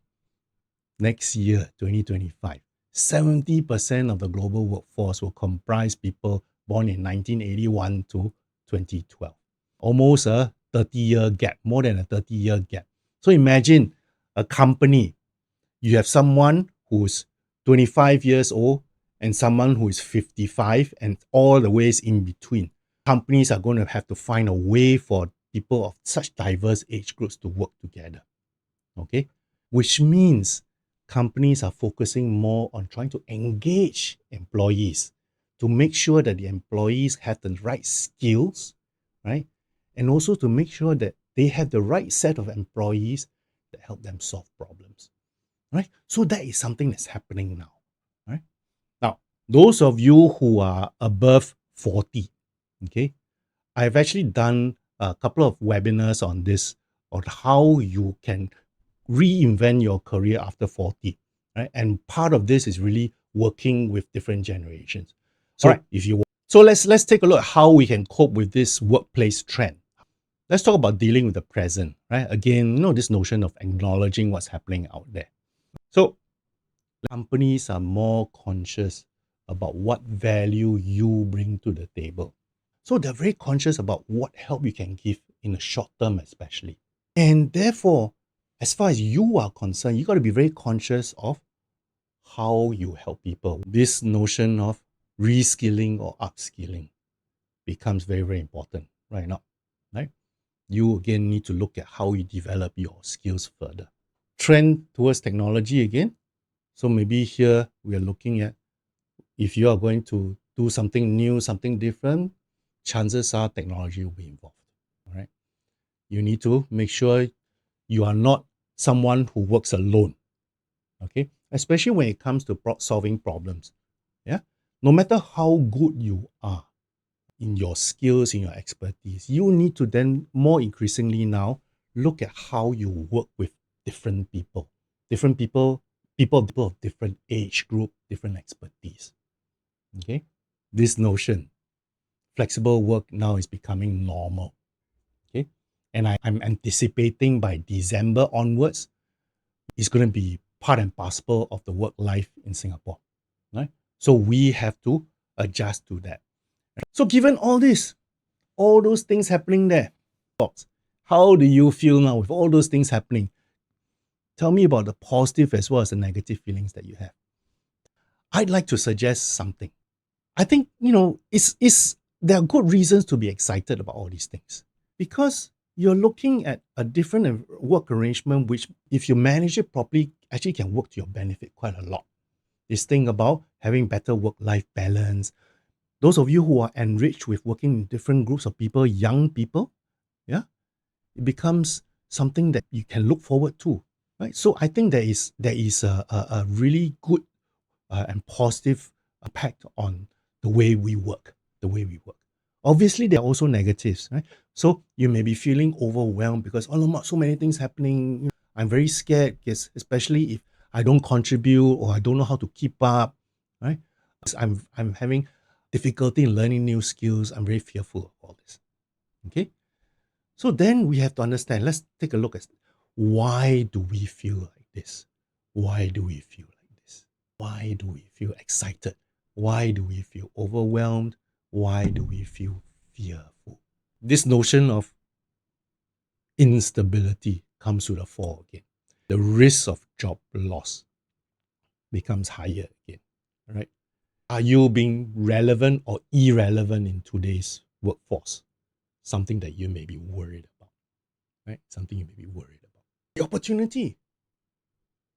Next year, 2025, 70% of the global workforce will comprise people born in 1981 to 2012. Almost a 30-year gap, more than a 30-year gap. So imagine a company, you have someone who's 25 years old and someone who is 55 and all the ways in between. Companies are going to have to find a way for people of such diverse age groups to work together. Okay? Which means companies are focusing more on trying to engage employees to make sure that the employees have the right skills, right? And also to make sure that they have the right set of employees that help them solve problems, right? So that is something that's happening now, right? Now, those of you who are above 40, okay, I've actually done a couple of webinars on this, on how you can reinvent your career after 40, right? And part of this is really working with different generations. So, let's take a look at how we can cope with this workplace trend. Let's talk about dealing with the present, right? Again, this notion of acknowledging what's happening out there. So companies are more conscious about what value you bring to the table. So they're very conscious about what help you can give in the short term, especially. And therefore, as far as you are concerned, you got to be very conscious of how you help people. This notion of reskilling or upskilling becomes very, very important right now, right? You again need to look at how you develop your skills further. Trend towards technology again. So maybe here we are looking at if you are going to do something new, something different, chances are technology will be involved. All right. You need to make sure you are not someone who works alone. Okay. Especially when it comes to solving problems. Yeah. No matter how good you are in your skills, in your expertise, you need to then more increasingly now look at how you work with different people. Different people people of different age group, different expertise. Okay, this notion, flexible work now is becoming normal. Okay, and I'm anticipating by December onwards, it's going to be part and parcel of the work life in Singapore. Right? So we have to adjust to that. So given all this, all those things happening there, how do you feel now with all those things happening? Tell me about the positive as well as the negative feelings that you have. I'd like to suggest something. I think, there are good reasons to be excited about all these things because you're looking at a different work arrangement, which if you manage it properly, actually can work to your benefit quite a lot. This thing about having better work-life balance. Those of you who are enriched with working in different groups of people, young people, yeah, it becomes something that you can look forward to, right? So I think there is a really good and positive impact on the way we work. Obviously, there are also negatives, right? So you may be feeling overwhelmed because so many things happening. I'm very scared, because especially if I don't contribute or I don't know how to keep up, right? I'm having difficulty in learning new skills. I'm very fearful of all this. Okay. So then we have to understand, let's take a look at why do we feel like this? Why do we feel like this? Why do we feel excited? Why do we feel overwhelmed? Why do we feel fearful? This notion of instability comes to the fore again. The risk of job loss becomes higher again, right? Are you being relevant or irrelevant in today's workforce? Something that you may be worried about, right? Something you may be worried about. The opportunity,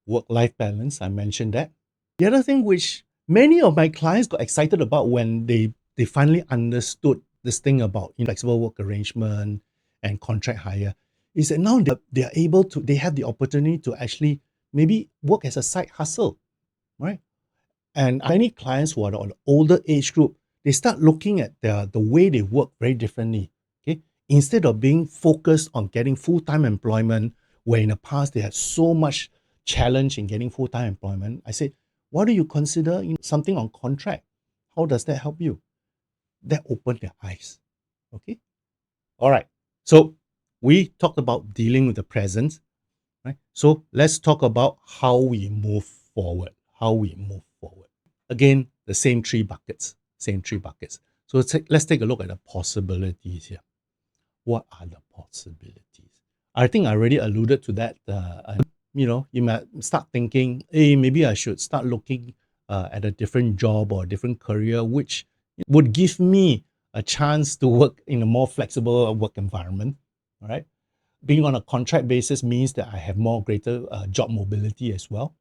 work-life balance, I mentioned that. The other thing which many of my clients got excited about when they finally understood this thing about flexible work arrangement and contract hire is that now they are able to, they have the opportunity to actually maybe work as a side hustle, right? And many clients who are on the older age group, they start looking at the way they work very differently. Okay, instead of being focused on getting full-time employment, where in the past they had so much challenge in getting full-time employment, I said, why do you consider something on contract? How does that help you? That opened their eyes. Okay, all right. So we talked about dealing with the present, right? So let's talk about how we move forward. Again, the same three buckets. So let's take a look at the possibilities here. What are the possibilities? I think I already alluded to that. You might start thinking, hey, maybe I should start looking at a different job or a different career, which would give me a chance to work in a more flexible work environment. All right. Being on a contract basis means that I have greater job mobility as well.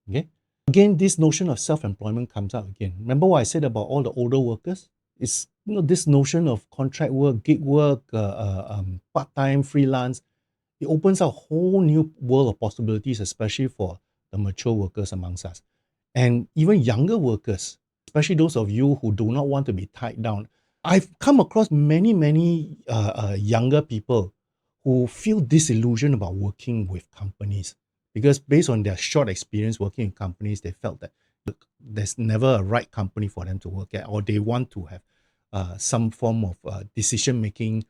Okay. Again, this notion of self-employment comes out again. Remember what I said about all the older workers? It's this notion of contract work, gig work, part-time, freelance. It opens up a whole new world of possibilities, especially for the mature workers amongst us. And even younger workers, especially those of you who do not want to be tied down. I've come across many younger people who feel disillusioned about working with companies because based on their short experience working in companies, they felt that there's never a right company for them to work at, or they want to have some form of decision-making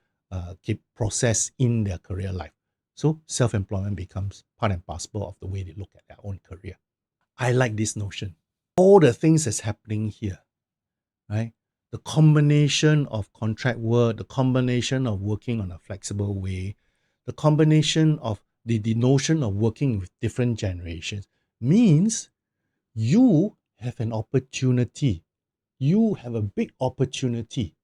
process in their career life. So self-employment becomes part and parcel of the way they look at their own career. I like this notion. All the things that's happening here, right? The combination of contract work, the combination of working on a flexible way, the combination of the notion of working with different generations means you have an opportunity. You have a big opportunity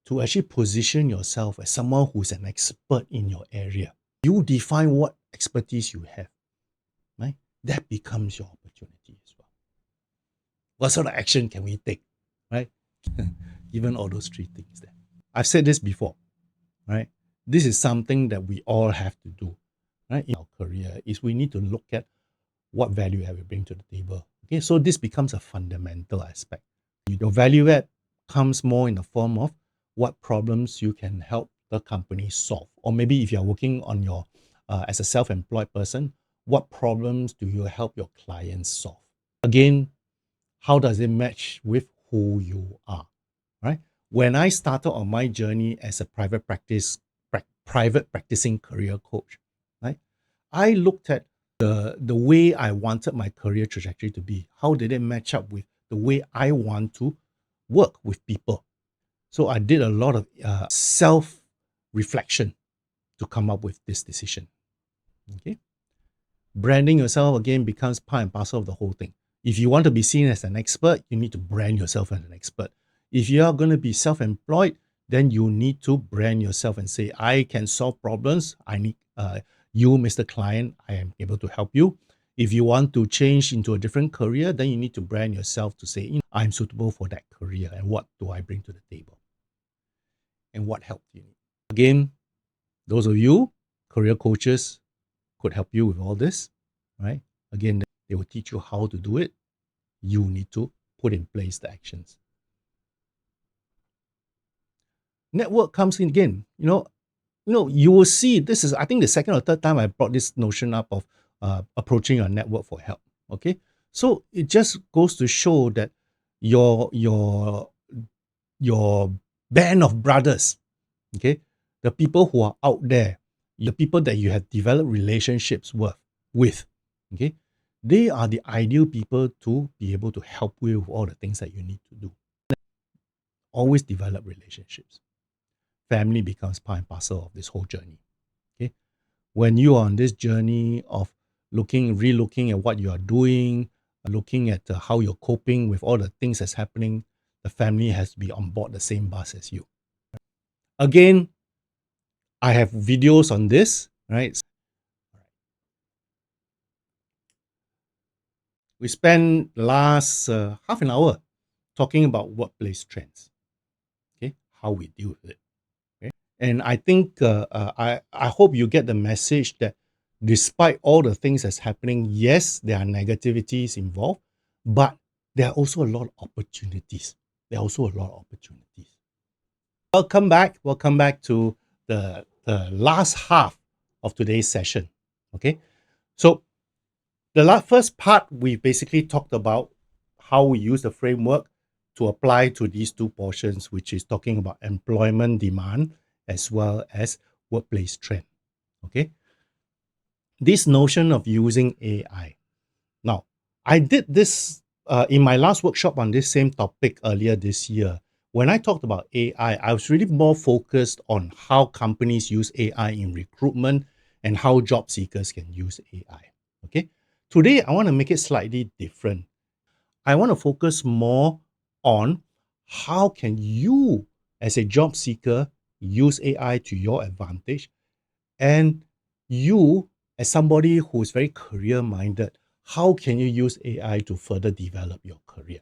to actually position yourself as someone who's an expert in your area. You define what expertise you have, right? That becomes your opportunity as well. What sort of action can we take, right? Given all those three things there. I've said this before, right? This is something that we all have to do, right? In our career is we need to look at what value add we bring to the table. Okay, so this becomes a fundamental aspect. Your value add comes more in the form of what problems you can help the company solve. Or maybe if you're working on your as a self-employed person, What problems do you help your clients solve? Again, how does it match with who you are, right? When I started on my journey as a private practicing career coach, right? I looked at the way I wanted my career trajectory to be. How did it match up with the way I want to work with people? So I did a lot of self-reflection to come up with this decision. Okay. Branding yourself again becomes part and parcel of the whole thing. If you want to be seen as an expert, you need to brand yourself as an expert. If you are going to be self-employed, then you need to brand yourself and say, I can solve problems. I need you, Mr. Client, I am able to help you. If you want to change into a different career, then you need to brand yourself to say, I'm suitable for that career and what do I bring to the table? And what help do you need? Again, those of you, career coaches, could help you with all this, right? Again, they will teach you how to do it. You need to put in place the actions. Network comes in again. You will see this is, I think, the second or third time I brought this notion up of approaching your network for help. Okay, so it just goes to show that your band of brothers, okay, the people who are out there, the people that you have developed relationships with, okay, they are the ideal people to be able to help you with all the things that you need to do. Always develop relationships. Family becomes part and parcel of this whole journey. Okay, when you are on this journey of relooking at what you are doing, looking at how you're coping with all the things that's happening, the family has to be on board the same bus as you. Again, I have videos on this, right? We spent the last half an hour talking about workplace trends, okay, how we deal with it. Okay? And I think I hope you get the message that despite all the things that's happening, yes, there are negativities involved, but there are also a lot of opportunities. Welcome back to the last half of today's session. Okay, so the first part, we basically talked about how we use the framework to apply to these two portions, which is talking about employment demand as well as workplace trend. Okay, this notion of using AI. Now, I did this in my last workshop on this same topic earlier this year. When I talked about AI, I was really more focused on how companies use AI in recruitment and how job seekers can use AI. Okay, today I want to make it slightly different. I want to focus more on how can you, as a job seeker, use AI to your advantage, and you, as somebody who is very career-minded, how can you use AI to further develop your career?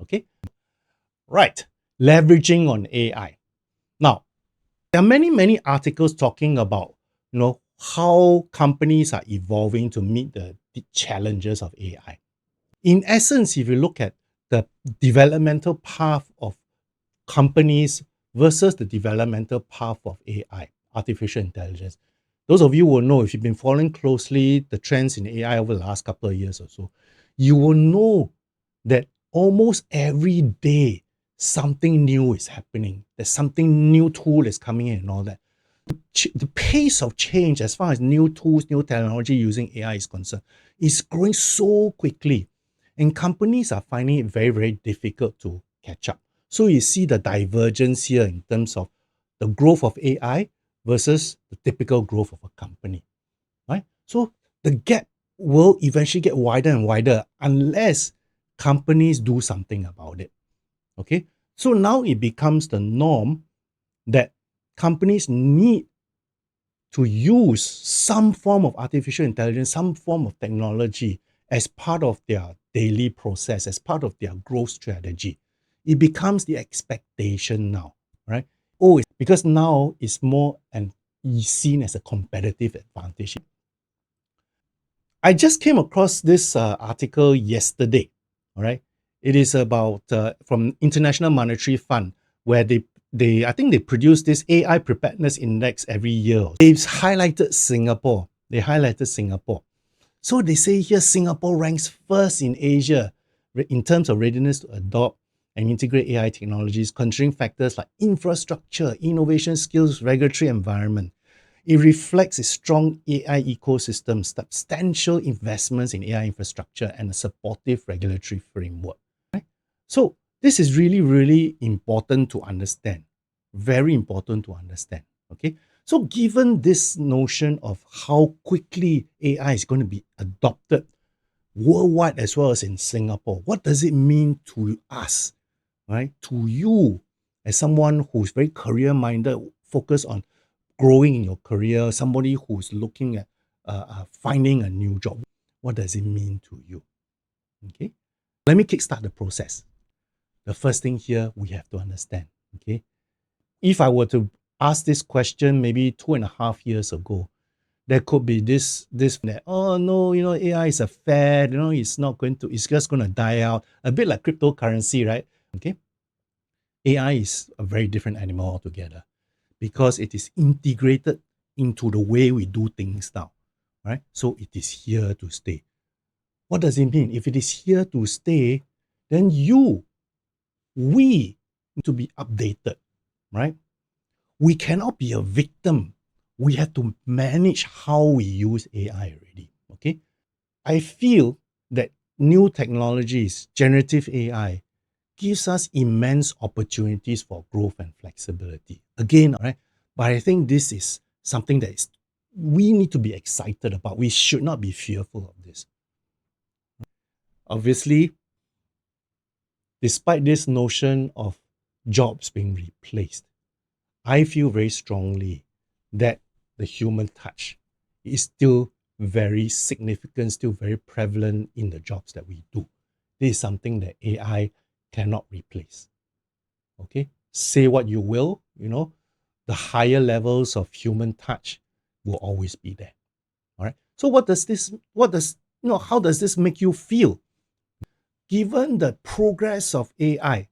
Okay, right. Leveraging on AI. Now, there are many articles talking about how companies are evolving to meet the challenges of AI. In essence, if you look at the developmental path of companies versus the developmental path of AI, artificial intelligence, those of you will know, if you've been following closely the trends in AI over the last couple of years or so, you will know that almost every day something new is happening. There's something new tool is coming in and all that. The pace of change as far as new tools, new technology using AI is concerned is growing so quickly. And companies are finding it very, very difficult to catch up. So you see the divergence here in terms of the growth of AI versus the typical growth of a company, right? So the gap will eventually get wider and wider unless companies do something about it, okay? So now it becomes the norm that companies need to use some form of artificial intelligence, some form of technology as part of their daily process, as part of their growth strategy. It becomes the expectation now, right? Oh, it's because now it's more and seen as a competitive advantage. I just came across this article yesterday, all right? It is about from International Monetary Fund, where I think they produce this AI preparedness index every year. They've highlighted Singapore. So they say here Singapore ranks first in Asia in terms of readiness to adopt and integrate AI technologies, considering factors like infrastructure, innovation skills, regulatory environment. It reflects a strong AI ecosystem, substantial investments in AI infrastructure, and a supportive regulatory framework. Right? So this is really, really important to understand. Very important to understand. Okay. So given this notion of how quickly AI is going to be adopted worldwide as well as in Singapore, what does it mean to us, right? To you as someone who's very career-minded, focused on growing in your career, somebody who's looking at finding a new job. What does it mean to you? Okay. Let me kickstart the process. The first thing here we have to understand. Okay. If I were to ask this question maybe 2.5 years ago, there could be this that, oh no, AI is a fad, it's just going to die out. A bit like cryptocurrency, right? Okay. AI is a very different animal altogether because it is integrated into the way we do things now, right? So it is here to stay. What does it mean? If it is here to stay, then we need to be updated, right? We cannot be a victim. We have to manage how we use AI already, okay? I feel that new technologies, generative AI, gives us immense opportunities for growth and flexibility. Again, right? But I think this is something that we need to be excited about. We should not be fearful of this. Obviously, despite this notion of jobs being replaced, I feel very strongly that the human touch is still very significant, still very prevalent in the jobs that we do. This is something that AI cannot replace. Okay? Say what you will, the higher levels of human touch will always be there. All right. So how does this make you feel? Given the progress of AI,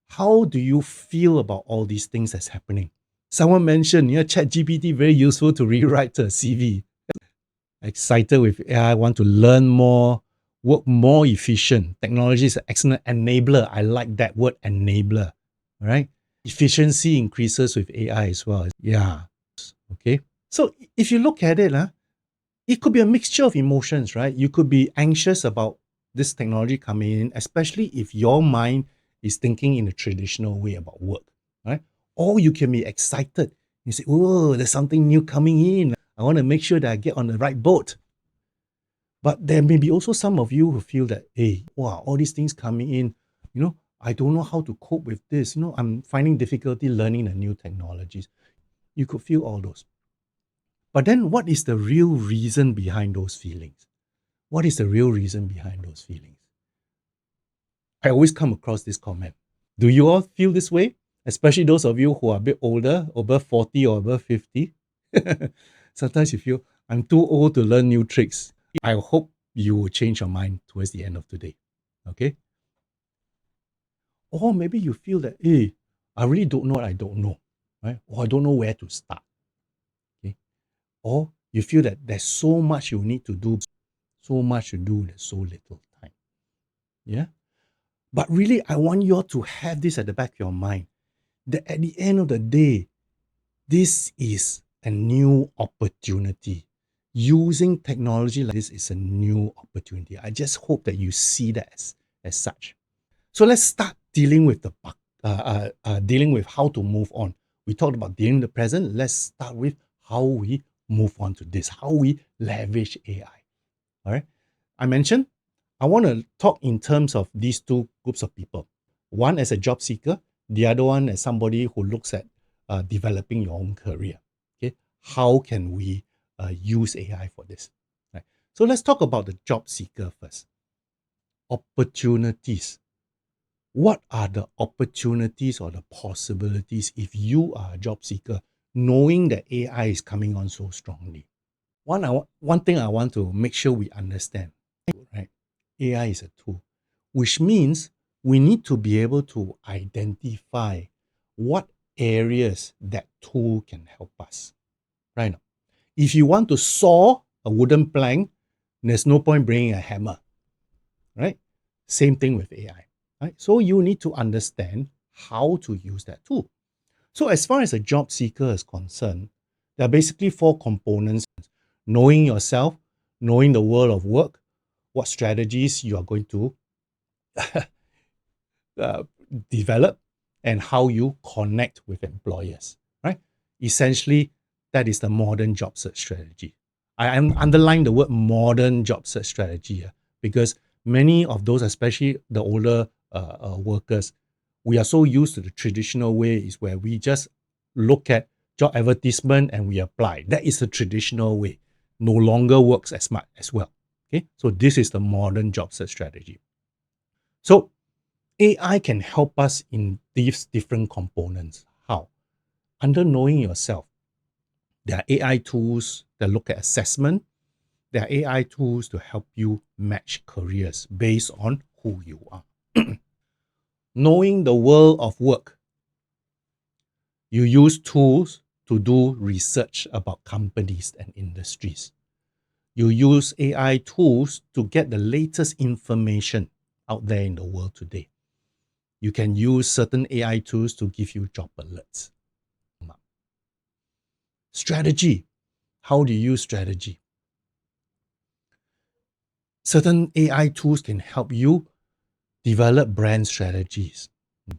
how do you feel about all these things that's happening? Someone mentioned, ChatGPT very useful to rewrite a CV. Excited with AI, want to learn more, work more efficient. Technology is an excellent enabler. I like that word, enabler. All right. Efficiency increases with AI as well. Yeah. Okay. So if you look at it, it could be a mixture of emotions, right? You could be anxious about this technology coming in, especially if your mind is thinking in a traditional way about work, right? Or you can be excited. You say, oh, there's something new coming in. I want to make sure that I get on the right boat. But there may be also some of you who feel that, hey, wow, all these things coming in, I don't know how to cope with this. I'm finding difficulty learning the new technologies. You could feel all those. But then what is the real reason behind those feelings? What is the real reason behind those feelings? I always come across this comment. Do you all feel this way? Especially those of you who are a bit older, above 40 or above 50. Sometimes you feel, I'm too old to learn new tricks. I hope you will change your mind towards the end of today. Okay? Or maybe you feel that, hey, I really don't know what I don't know. Right? Or I don't know where to start. Okay? Or you feel that there's so much you need to do, so much to do, there's so little time. Yeah? But really, I want you all to have this at the back of your mind, that at the end of the day, this is a new opportunity. Using technology like this is a new opportunity. I just hope that you see that as such. So let's start dealing with dealing with how to move on. We talked about dealing with the present. Let's start with how we move on to this, how we leverage AI. All right. I mentioned I want to talk in terms of these two groups of people. One as a job seeker, the other one as somebody who looks at developing your own career. Okay, how can we use AI for this? Right. So let's talk about the job seeker first. Opportunities. What are the opportunities or the possibilities if you are a job seeker, knowing that AI is coming on so strongly? One thing I want to make sure we understand, right? AI is a tool, which means we need to be able to identify what areas that tool can help us, right? Now, if you want to saw a wooden plank, there's no point bringing a hammer, right? Same thing with AI, right? So you need to understand how to use that tool. So as far as a job seeker is concerned, there are basically 4 components: knowing yourself, knowing the world of work, what strategies you are going to uh, develop, and how you connect with employers, right? Essentially, that is the modern job search strategy. I am underlying the word modern job search strategy because many of those, especially the older workers, we are so used to the traditional way is where we just look at job advertisement and we apply. That is the traditional way. No longer works as much as well. Okay, so this is the modern job search strategy. So AI can help us in these different components. How? Under knowing yourself, there are AI tools that look at assessment. There are AI tools to help you match careers based on who you are. Knowing the world of work, you use tools to do research about companies and industries. You use AI tools to get the latest information out there in the world today. You can use certain AI tools to give you job alerts. Strategy. How do you use strategy? Certain AI tools can help you develop brand strategies,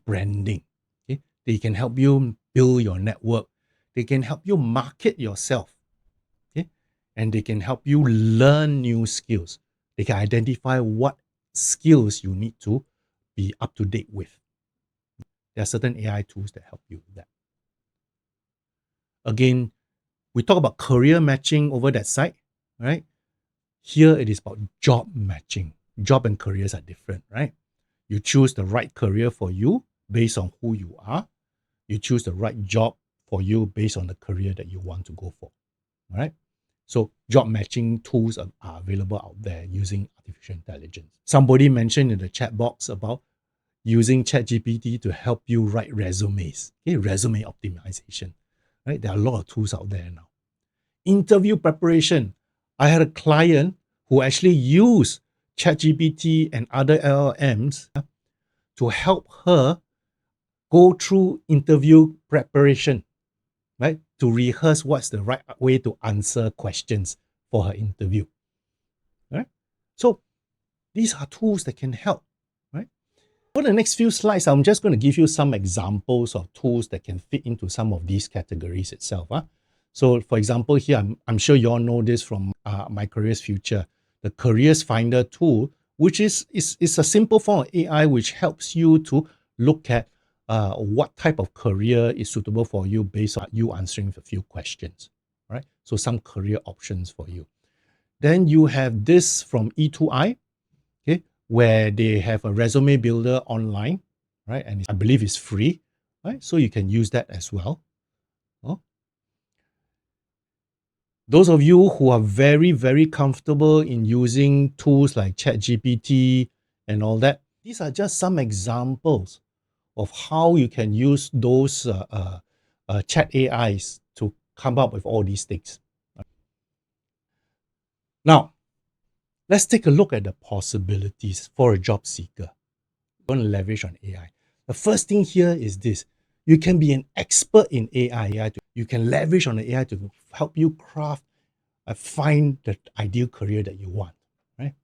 branding. Okay? They can help you build your network. They can help you market yourself. Okay? And they can help you learn new skills. They can identify what skills you need to be up to date with. There are certain AI tools that help you with that. Again, we talk about career matching over that side, right? Here it is about job matching. Job and careers are different, right? You choose the right career for you based on who you are. You choose the right job for you based on the career that you want to go for, all right? So job matching tools are available out there using artificial intelligence. Somebody mentioned in the chat box about using ChatGPT to help you write resumes, okay? Resume optimization, right? There are a lot of tools out there now. Interview preparation. I had a client who actually used ChatGPT and other LLMs to help her go through interview preparation, right? To rehearse what's the right way to answer questions for her interview, right? So these are tools that can help, right? For the next few slides, I'm just going to give you some examples of tools that can fit into some of these categories itself. So for example, here, I'm sure you all know this from My Careers Future, the Careers Finder tool, which is a simple form of AI which helps you to look at what type of career is suitable for you based on you answering a few questions, right? So some career options for you. Then you have this from E2I, okay, where they have a resume builder online, right? And I believe it's free, right? So you can use that as well. Those of you who are very, very comfortable in using tools like ChatGPT and all that, these are just some examples of how you can use those chat AIs to come up with all these things. Now, let's take a look at the possibilities for a job seeker. You're going to leverage on AI. The first thing here is this. You can be an expert in AI. You can leverage on the AI to help you craft find the ideal career that you want, right?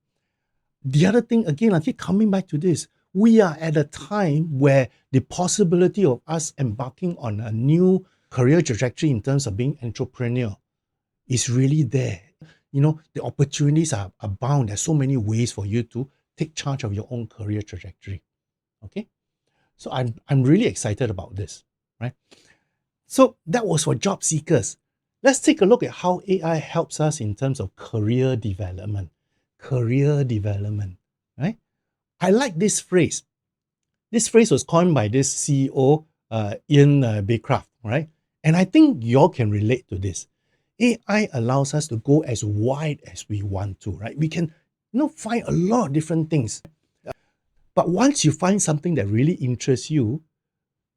The other thing, again, I keep coming back to this. We are at a time where the possibility of us embarking on a new career trajectory in terms of being entrepreneur is really there. You know, the opportunities are abound. There's so many ways for you to take charge of your own career trajectory. Okay? So I'm really excited about this, right? So that was for job seekers. Let's take a look at how AI helps us in terms of career development. Career development, right? I like this phrase. This phrase was coined by this CEO, Ian Baycraft, right? And I think you all can relate to this. AI allows us to go as wide as we want to, right? We can, find a lot of different things. But once you find something that really interests you,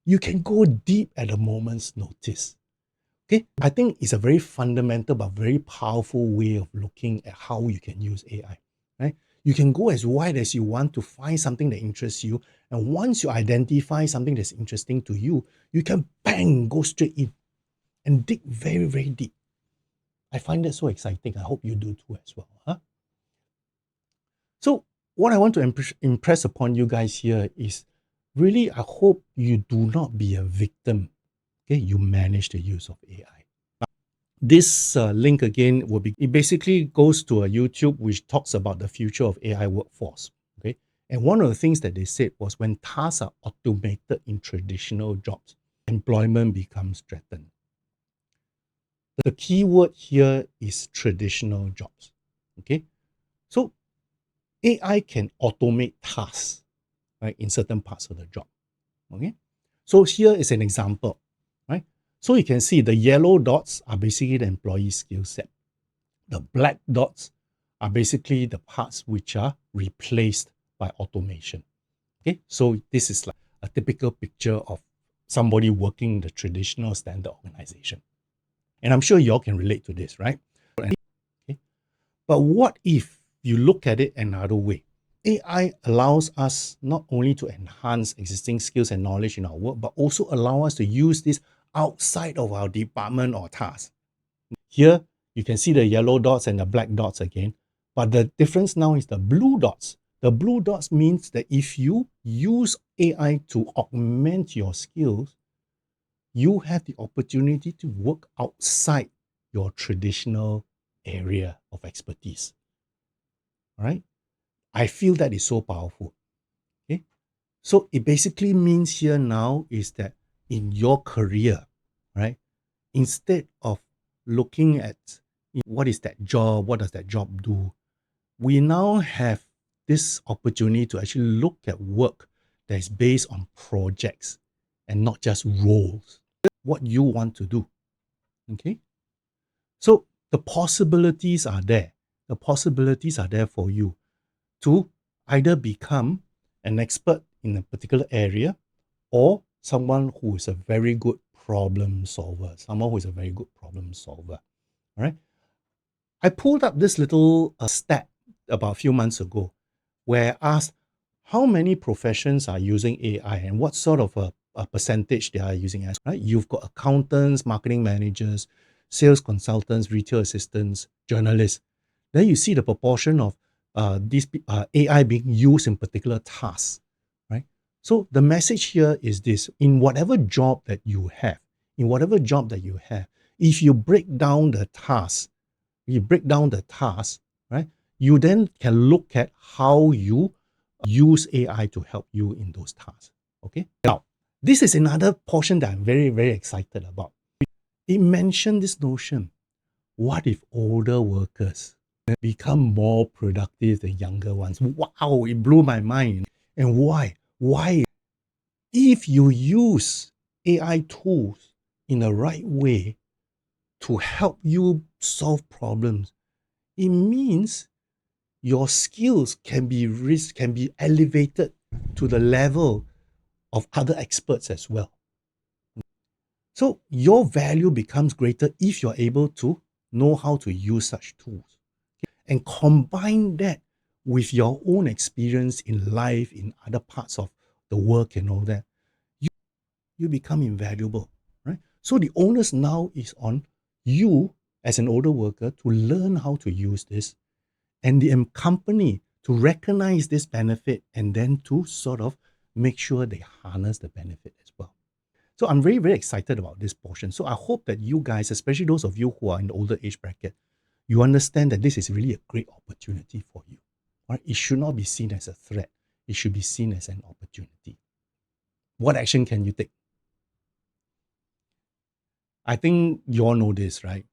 you can go deep at a moment's notice. Okay, I think it's a very fundamental but very powerful way of looking at how you can use AI, right? You can go as wide as you want to find something that interests you. And once you identify something that's interesting to you, you can bang, go straight in and dig very, very deep. I find that so exciting. I hope you do too as well. Huh? So what I want to impress upon you guys here is really, I hope you do not be a victim. Okay, you manage the use of AI. This link again will be, it basically goes to a YouTube which talks about the future of AI workforce. Okay. And one of the things that they said was when tasks are automated in traditional jobs, employment becomes threatened. The key word here is traditional jobs. Okay. So AI can automate tasks, right, in certain parts of the job. Okay. So here is an example, right? So you can see the yellow dots are basically the employee skill set. The black dots are basically the parts which are replaced by automation. Okay, so this is like a typical picture of somebody working in the traditional standard organization. And I'm sure you all can relate to this, right? Okay. But what if you look at it another way? AI allows us not only to enhance existing skills and knowledge in our work, but also allow us to use this outside of our department or task. Here, you can see the yellow dots and the black dots again, but the difference now is the blue dots. The blue dots means that if you use AI to augment your skills, you have the opportunity to work outside your traditional area of expertise. All right? I feel that is so powerful. Okay? So it basically means here now is that in your career, right, instead of looking at what is that job, what does that job do, we now have this opportunity to actually look at work that is based on projects and not just roles, what you want to do. Okay? So the possibilities are there. The possibilities are there for you to either become an expert in a particular area or someone who is a very good problem solver, someone who is a very good problem solver. All right. I pulled up this little stat about a few months ago where I asked how many professions are using AI and what sort of a percentage they are using as, right? You've got accountants, marketing managers, sales consultants, retail assistants, journalists. Then you see the proportion of these AI being used in particular tasks, right? So the message here is this: in whatever job that you have, if you break down the task, right? You then can look at how you use AI to help you in those tasks. Okay. Now, this is another portion that I'm very, very excited about. It mentioned this notion: what if older workers become more productive than younger ones? Wow, it blew my mind. And why? Why? If you use AI tools in the right way to help you solve problems, it means your skills can be elevated to the level of other experts as well. So your value becomes greater if you're able to know how to use such tools and combine that with your own experience in life, in other parts of the work and all that. You become invaluable, right? So the onus now is on you as an older worker to learn how to use this, and the company to recognize this benefit and then to sort of make sure they harness the benefit as well. So I'm very, very excited about this portion. So I hope that you guys, especially those of you who are in the older age bracket, you understand that this is really a great opportunity for you. Right? It should not be seen as a threat. It should be seen as an opportunity. What action can you take? I think you all know this, right?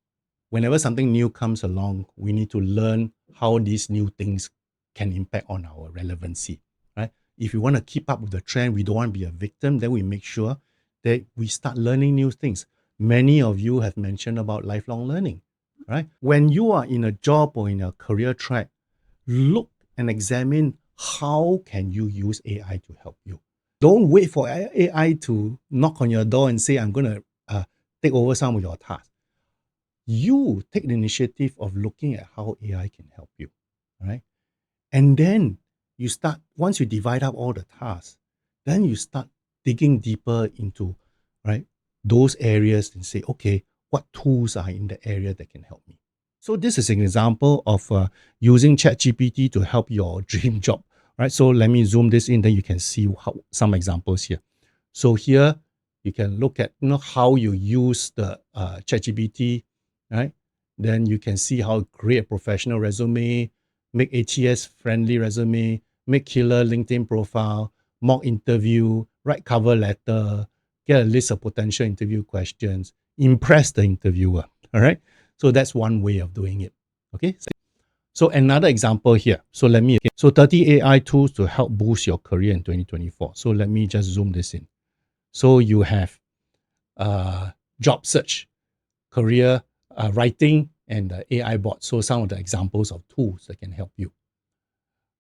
Whenever something new comes along, we need to learn how these new things can impact on our relevancy, right? If we want to keep up with the trend, we don't want to be a victim, then we make sure that we start learning new things. Many of you have mentioned about lifelong learning, right? When you are in a job or in a career track, look and examine how can you use AI to help you. Don't wait for AI to knock on your door and say, I'm going to take over some of your tasks. You take the initiative of looking at how AI can help you, right? And then you start, once you divide up all the tasks, then you start digging deeper into, right, those areas and say, okay, what tools are in the area that can help me? So this is an example of using ChatGPT to help your dream job, right? So let me zoom this in, then you can see some examples here. So here you can look at how you use the ChatGPT, right? Then you can see how to create a professional resume, make ATS friendly resume, make killer LinkedIn profile, mock interview, write cover letter, get a list of potential interview questions, impress the interviewer. All right. So that's one way of doing it. Okay. So another example here. So 30 AI tools to help boost your career in 2024. So let me just zoom this in. So you have job search, career writing, and the AI bot. So some of the examples of tools that can help you.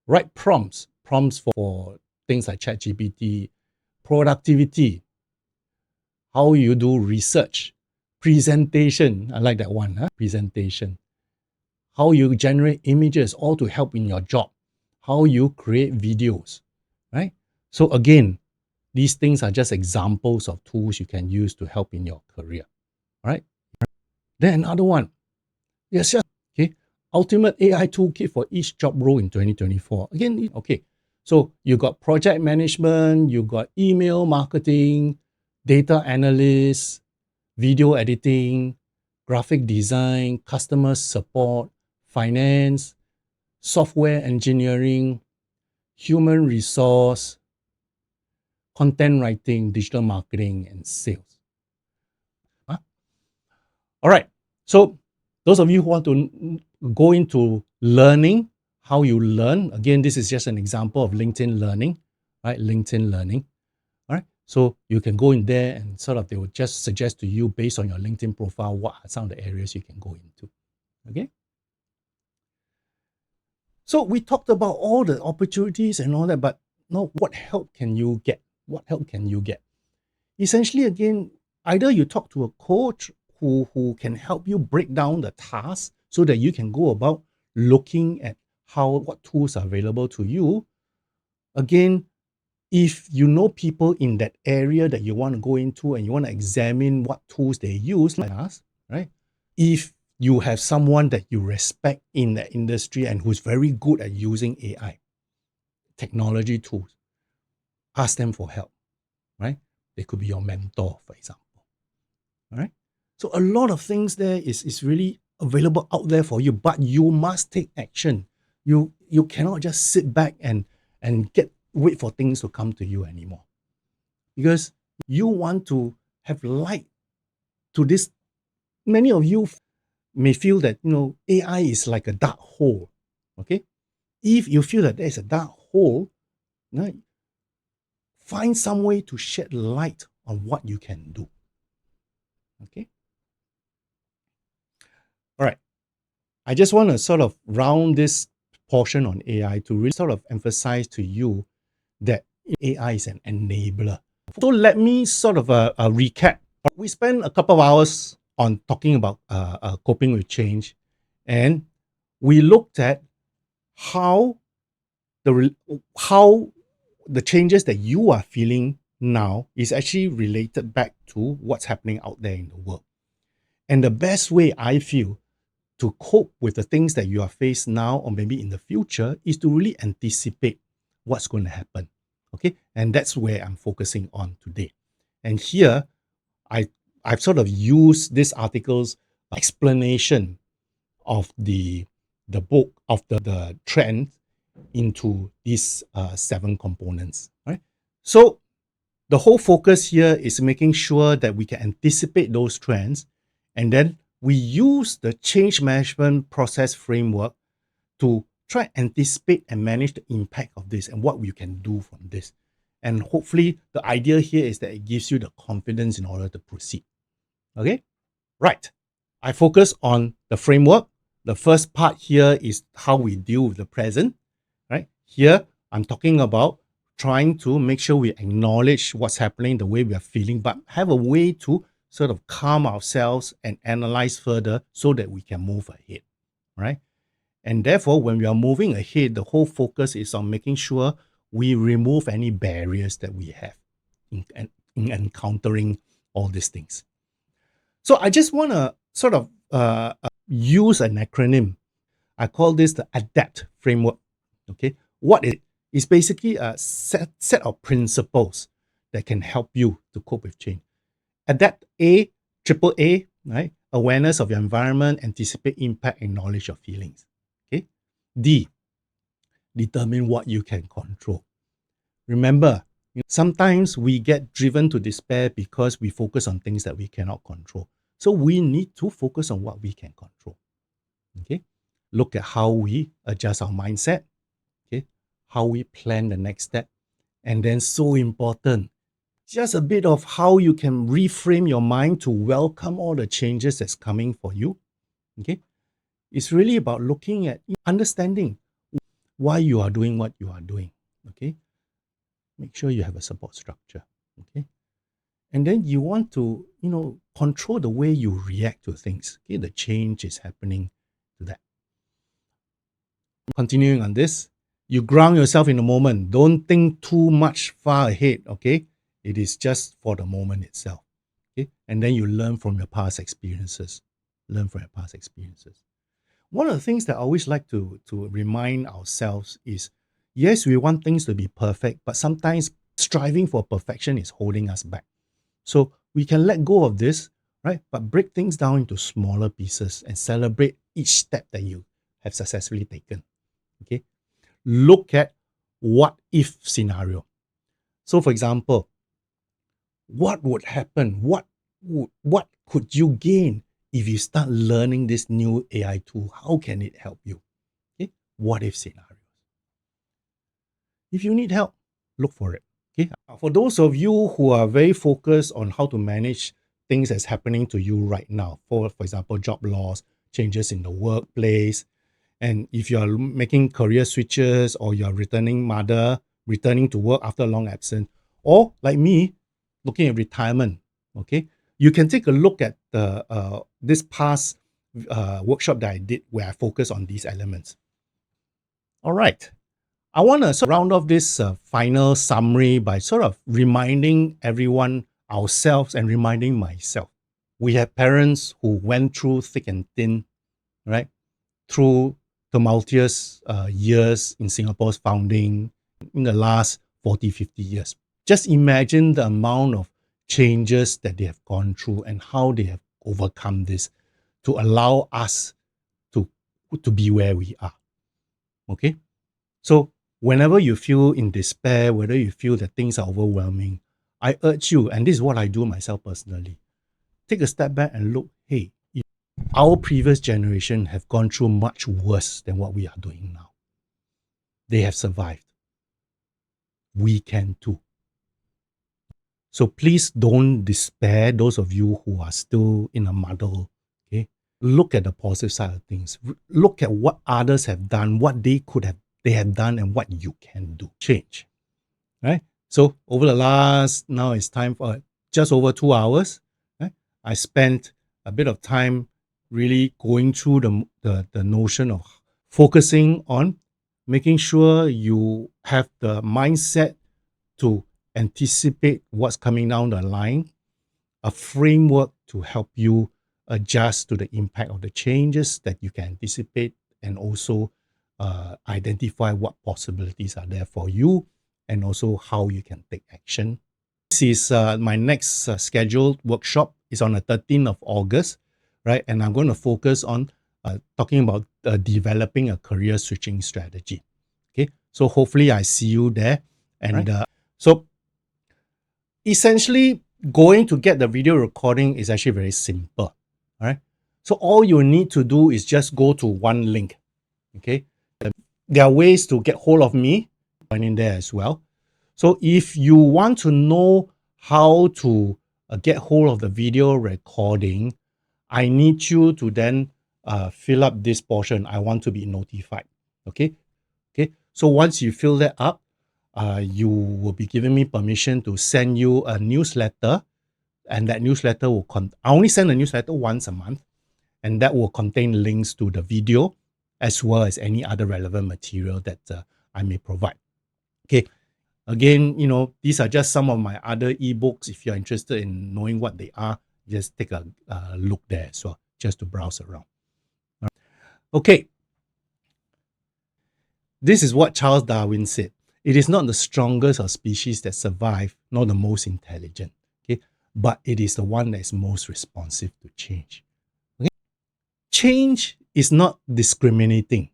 Write prompts for things like ChatGPT, productivity, how you do research, presentation. I like that one, presentation. How you generate images, all to help in your job. How you create videos, right? So again, these things are just examples of tools you can use to help in your career, right? Then another one, yes, okay, ultimate AI toolkit for each job role in 2024. Again, okay, so you got project management, you got email marketing, data analyst, video editing, graphic design, customer support, finance, software engineering, human resource, content writing, digital marketing, and sales. All right. So those of you who want to go into learning, how you learn, again, this is just an example of LinkedIn Learning, right? LinkedIn Learning. All right. So you can go in there and they will just suggest to you based on your LinkedIn profile, what are some of the areas you can go into. Okay. So we talked about all the opportunities and all that, but now what help can you get? What help can you get? Essentially, again, either you talk to a coach who can help you break down the task so that you can go about looking at what tools are available to you. Again, if you know people in that area that you want to go into and you want to examine what tools they use, like us, right? If you have someone that you respect in the industry and who's very good at using AI, technology tools, ask them for help, right? They could be your mentor, for example. All right. So a lot of things there is really available out there for you, but you must take action. You cannot just sit back and wait for things to come to you anymore. Because you want to have light to this. Many of you may feel that AI is like a dark hole. Okay. If you feel that there's a dark hole, right, find some way to shed light on what you can do. Okay. All right. I just want to round this portion on AI to really emphasize to you that AI is an enabler. So let me recap. We spent a couple of hours on talking about coping with change, and we looked at how the changes that you are feeling now is actually related back to what's happening out there in the world. And the best way I feel to cope with the things that you are faced now or maybe in the future is to really anticipate what's going to happen. Okay. And that's where I'm focusing on today. And here I've used this article's explanation of the book of the trend into these 7 components. Right. So the whole focus here is making sure that we can anticipate those trends, and then we use the change management process framework to try and anticipate and manage the impact of this and what we can do from this. And hopefully the idea here is that it gives you the confidence in order to proceed. Okay? Right. I focus on the framework. The first part here is how we deal with the present. Right? Here, I'm talking about trying to make sure we acknowledge what's happening, the way we are feeling, but have a way to sort of calm ourselves and analyze further so that we can move ahead, right? And therefore, when we are moving ahead, the whole focus is on making sure we remove any barriers that we have in encountering all these things. So I just want to sort of use an acronym. I call this the ADAPT framework. Okay, what it is basically a set of principles that can help you to cope with change. ADAPT A, triple A, right? Awareness of your environment, anticipate impact, acknowledge your feelings. Okay. D, determine what you can control. Remember, sometimes we get driven to despair because we focus on things that we cannot control. So we need to focus on what we can control. Okay. Look at how we adjust our mindset. Okay. How we plan the next step. And then, so important, just a bit of how you can reframe your mind to welcome all the changes that's coming for you. Okay. It's really about looking at understanding why you are doing what you are doing. Okay. Make sure you have a support structure. Okay. And then you want to, control the way you react to things. Okay. The change is happening to that. Continuing on this, you ground yourself in the moment. Don't think too much far ahead. Okay. It is just for the moment itself. Okay. And then you learn from your past experiences. Learn from your past experiences. One of the things that I always like to remind ourselves is, yes, we want things to be perfect, but sometimes striving for perfection is holding us back. So we can let go of this, right? But break things down into smaller pieces and celebrate each step that you have successfully taken. Okay. Look at what if scenario. So for example, what would happen? What could you gain if you start learning this new AI tool? How can it help you? Okay. What if scenarios? If you need help, look for it. Okay. For those of you who are very focused on how to manage things that's happening to you right now, for example, job loss, changes in the workplace, and if you are making career switches or you're returning to work after a long absence, or like me, looking at retirement, okay, you can take a look at the this past workshop that I did where I focus on these elements. All right. I want to round off this final summary by sort of reminding everyone, ourselves, and reminding myself. We have parents who went through thick and thin, right? Through tumultuous years in Singapore's founding in the last 40, 50 years. Just imagine the amount of changes that they have gone through and how they have overcome this to allow us to be where we are. Okay? So whenever you feel in despair, whether you feel that things are overwhelming, I urge you, and this is what I do myself personally, take a step back and look, hey, our previous generation have gone through much worse than what we are doing now. They have survived. We can too. So please don't despair, those of you who are still in a muddle. Okay? Look at the positive side of things. Look at what others have done, what they have done, and what you can do. Change. Right? So over the last, now it's time for just over 2 hours. Right? I spent a bit of time really going through the notion of focusing on making sure you have the mindset to anticipate what's coming down the line, a framework to help you adjust to the impact of the changes that you can anticipate, and also identify what possibilities are there for you, and also how you can take action. This is my next scheduled workshop. It's on the 13th of August, right? And I'm going to focus on talking about developing a career switching strategy. Okay, so hopefully I see you there. And so essentially, going to get the video recording is actually very simple. All right. So all you need to do is just go to one link. Okay. There are ways to get hold of me, join in there as well. So if you want to know how to get hold of the video recording, I need you to then fill up this portion. I want to be notified. Okay. Okay. So once you fill that up, you will be giving me permission to send you a newsletter and that newsletter will I only send a newsletter once a month, and that will contain links to the video as well as any other relevant material that I may provide. Okay. Again, these are just some of my other ebooks. If you're interested in knowing what they are, just take a look there as well, just to browse around. Okay. This is what Charles Darwin said. It is not the strongest of species that survive, nor the most intelligent, okay? But it is the one that is most responsive to change. Okay? Change is not discriminating.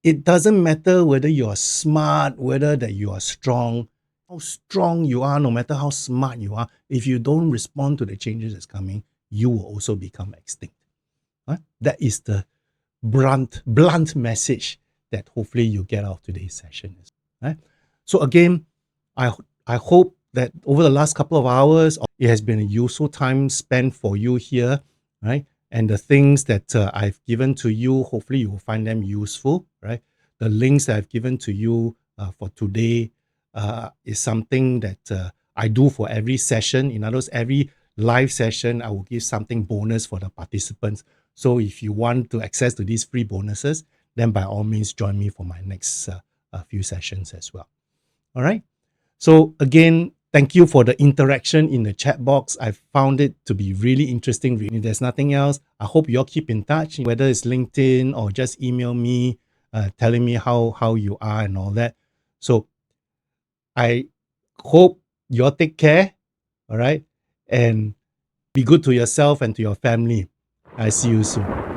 It doesn't matter whether you are smart, whether that you are strong, how strong you are, no matter how smart you are. If you don't respond to the changes that's coming, you will also become extinct. Right? That is the blunt message that hopefully you get out of today's session. Right? So again, I hope that over the last couple of hours, it has been a useful time spent for you here, right? And the things that I've given to you, hopefully you will find them useful, right? The links that I've given to you for today is something that I do for every session. In other words, every live session, I will give something bonus for the participants. So if you want to access to these free bonuses, then by all means, join me for my next few sessions as well. All right. So again, thank you for the interaction in the chat box. I found it to be really interesting. If there's nothing else, I hope you all keep in touch, whether it's LinkedIn or just email me, telling me how you are and all that. So I hope you all take care. All right. And be good to yourself and to your family. I see you soon.